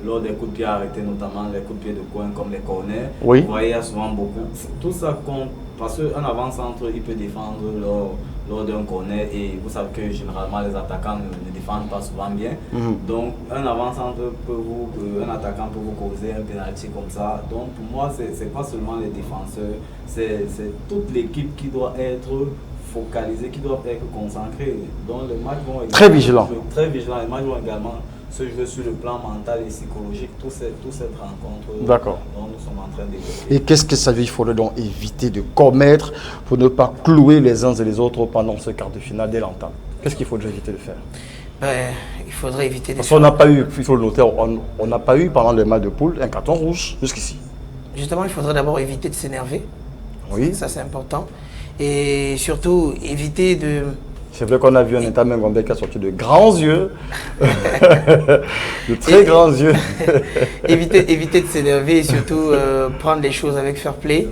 S2: lors des coups de pied arrêtés, notamment les coups de pied de coin comme les corners.
S1: Oui.
S2: Vous voyez, il y a souvent beaucoup. Tout ça compte parce qu'un avant-centre, il peut défendre lors d'un corner, et vous savez que généralement les attaquants ne défendent pas souvent bien. Donc un avant-centre un attaquant peut vous causer un penalty comme ça. Donc pour moi, c'est pas seulement les défenseurs, c'est toute l'équipe qui doit être focalisée, qui doit être concentrée. Donc les matchs vont
S1: très vigilants.
S2: Très vigilants. Les matchs vont également se jouer sur le plan mental et psychologique, toute cette rencontre.
S1: D'accord.
S2: dont nous sommes en train d'évoquer.
S1: Et qu'est-ce que ça veut dire? Il faudrait donc éviter de commettre pour ne pas clouer les uns et les autres pendant ce quart de finale dès l'entame. Qu'est-ce qu'il faudrait éviter de faire?
S3: Il faudrait éviter de
S1: Parce qu'on n'a pas eu, il faut le noter, on n'a pas eu pendant le match de poule un carton rouge jusqu'ici.
S3: Justement, il faudrait d'abord éviter de s'énerver.
S1: Oui.
S3: Ça, c'est important. Et surtout, éviter de...
S1: C'est vrai qu'on a vu un État Mengombe qui a sorti de grands yeux, de très grands yeux.
S3: éviter de s'énerver et surtout prendre les choses avec fair play.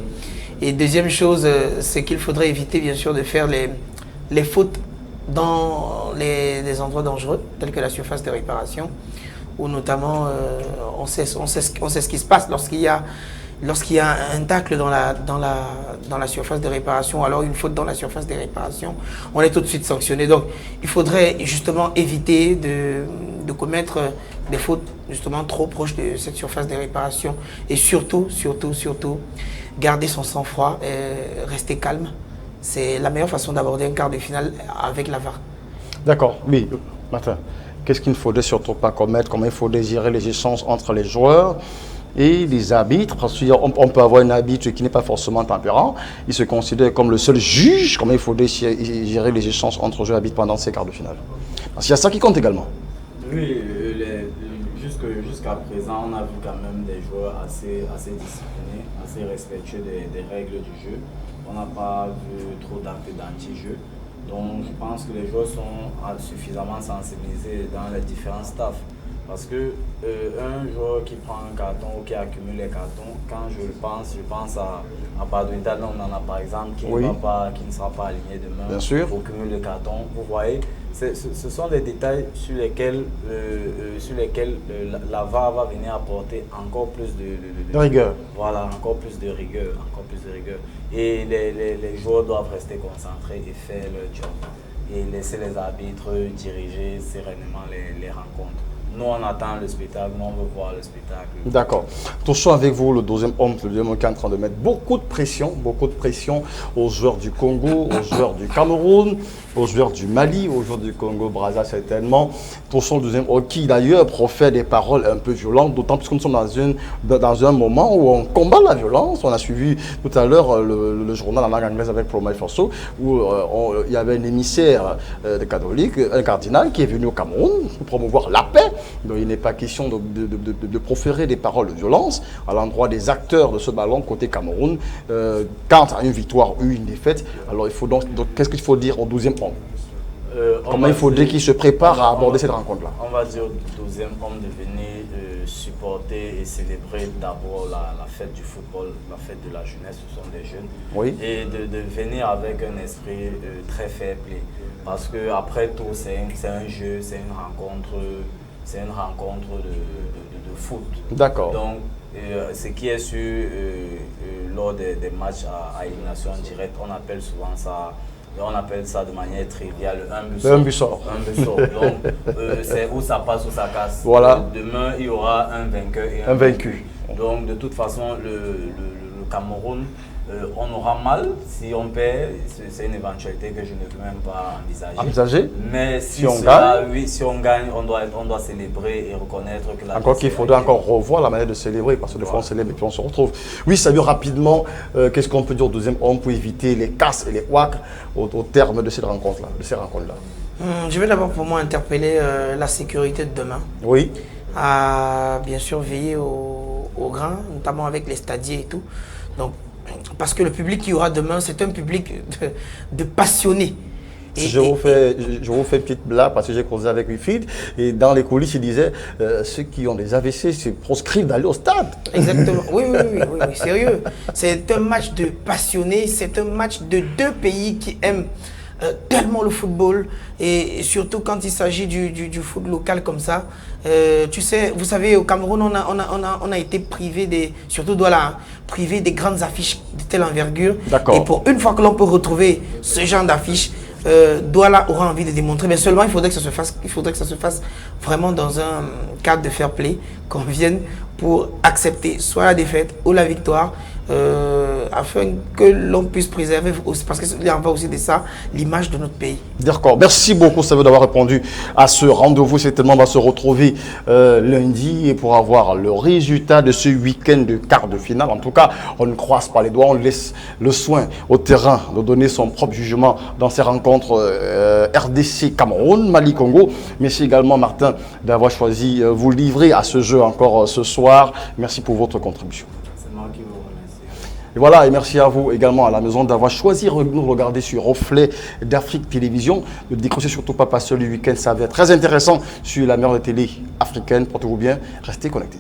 S3: Et deuxième chose, c'est qu'il faudrait éviter bien sûr de faire les fautes dans les endroits dangereux, tels que la surface de réparation, où notamment on sait ce qui se passe lorsqu'il y a un tacle dans la surface de réparation, alors une faute dans la surface de réparation, on est tout de suite sanctionné. Donc il faudrait justement éviter de commettre des fautes justement trop proches de cette surface de réparation, et surtout garder son sang-froid et rester calme. C'est la meilleure façon d'aborder un quart de finale avec la VAR.
S1: D'accord, oui. Martin, qu'est-ce qu'il ne faudrait surtout pas commettre? Comment il faudrait gérer les échanges entre les joueurs et les arbitres? Parce qu'on peut avoir un arbitre qui n'est pas forcément tempérant, il se considère comme le seul juge. Comment il faudrait gérer les échanges entre joueurs et arbitres pendant ces quarts de finale? Parce qu'il y a ça qui compte également.
S2: Oui, jusqu'à présent, on a vu quand même des joueurs assez disciplinés, assez respectueux des règles du jeu. On n'a pas vu trop d'actes d'anti-jeu. Donc je pense que les joueurs sont suffisamment sensibilisés dans les différents staffs. Parce que un joueur qui prend un carton ou qui accumule les cartons, quand je pense à Badouinta, on en a par exemple qui ne sera pas aligné demain.
S1: Bien sûr.
S2: Au cumul de cartons. Vous voyez, ce sont des détails sur lesquels la VAR va venir apporter encore plus de
S1: rigueur.
S2: Voilà, encore plus de rigueur. Et les joueurs doivent rester concentrés et faire leur job. Et laisser les arbitres diriger sereinement les rencontres. Nous, on attend le spectacle, nous, on veut voir le spectacle.
S1: D'accord. Touchons avec vous le deuxième homme qui est en train de mettre beaucoup de pression aux joueurs du Congo, aux joueurs du Cameroun, aux joueurs du Mali, aux joueurs du Congo-Brazza certainement. Touchons le deuxième homme qui d'ailleurs profère des paroles un peu violentes, d'autant plus que nous sommes dans un moment où on combat la violence. On a suivi tout à l'heure le journal en langue anglaise avec Promai Forso, où il y avait un émissaire des catholiques, un cardinal qui est venu au Cameroun pour promouvoir la paix. Donc il n'est pas question de proférer des paroles de violence à l'endroit des acteurs de ce ballon côté Cameroun. Quant à une victoire ou une défaite, alors il faut donc qu'est-ce qu'il faut dire au 12e homme? Comment il faudrait qu'il se prépare à aborder cette rencontre-là?
S2: On va dire au 12e homme de venir supporter et célébrer d'abord la fête du football, la fête de la jeunesse, ce sont des jeunes.
S1: Oui.
S2: Et de venir avec un esprit très fair-play. Parce qu'après tout, c'est un jeu, c'est une rencontre de foot.
S1: D'accord.
S2: Donc, ce qui est sûr lors des matchs à élimination directe, on appelle ça de manière triviale un but sort. Donc, c'est où ça passe ou ça casse.
S1: Voilà.
S2: Demain, il y aura un vainqueur et
S1: un vaincu.
S2: Donc, de toute façon, le Cameroun, on aura mal si on perd. C'est une éventualité que je ne veux même pas envisager.
S1: Mais
S2: si on gagne, oui, si on gagne, on doit célébrer et reconnaître que la.
S1: Encore qu'il faudrait encore revoir la manière de célébrer, parce que des fois on célèbre et puis on se retrouve. Oui, Sabio, rapidement, qu'est-ce qu'on peut dire au deuxième homme pour éviter les casses et les couacs au terme de cette rencontre-là,
S3: Je vais d'abord pour moi interpeller la sécurité de demain.
S1: Oui.
S3: À bien sûr veiller au grain, notamment avec les stadiers et tout. Donc, parce que le public qui y aura demain, c'est un public de passionnés.
S1: Je vous fais une petite blague parce que j'ai causé avec Wifid et dans les coulisses, il disait ceux qui ont des AVC se proscrivent d'aller au stade.
S3: Exactement. Oui, sérieux. C'est un match de passionnés, c'est un match de deux pays qui aiment tellement le football et surtout quand il s'agit du foot local comme ça. Tu sais, vous savez, au Cameroun, on a été privé surtout Douala, privé des grandes affiches de telle envergure. Et pour une fois que l'on peut retrouver ce genre d'affiches, Douala aura envie de démontrer, mais seulement il faudrait que ça se fasse vraiment dans un cadre de fair play, qu'on vienne pour accepter soit la défaite ou la victoire, afin que l'on puisse préserver, parce qu'il y a aussi de ça, l'image de notre pays.
S1: D'accord, merci beaucoup Sabio d'avoir répondu à ce rendez-vous. Certainement on va se retrouver lundi pour avoir le résultat de ce week-end de quart de finale. En tout cas, on ne croise pas les doigts, on laisse le soin au terrain de donner son propre jugement dans ces rencontres RDC Cameroun, Mali Congo. Merci également Martin d'avoir choisi vous livrer à ce jeu encore ce soir. Merci pour votre contribution.
S2: C'est moi qui vous remercie.
S1: Et voilà, et merci à vous également à la maison d'avoir choisi de nous regarder sur Reflet d'Afrique Télévision. Ne décrochez surtout pas parce que le week-end, ça va être très intéressant sur la meilleure des télé africaine. Portez-vous bien, restez connectés.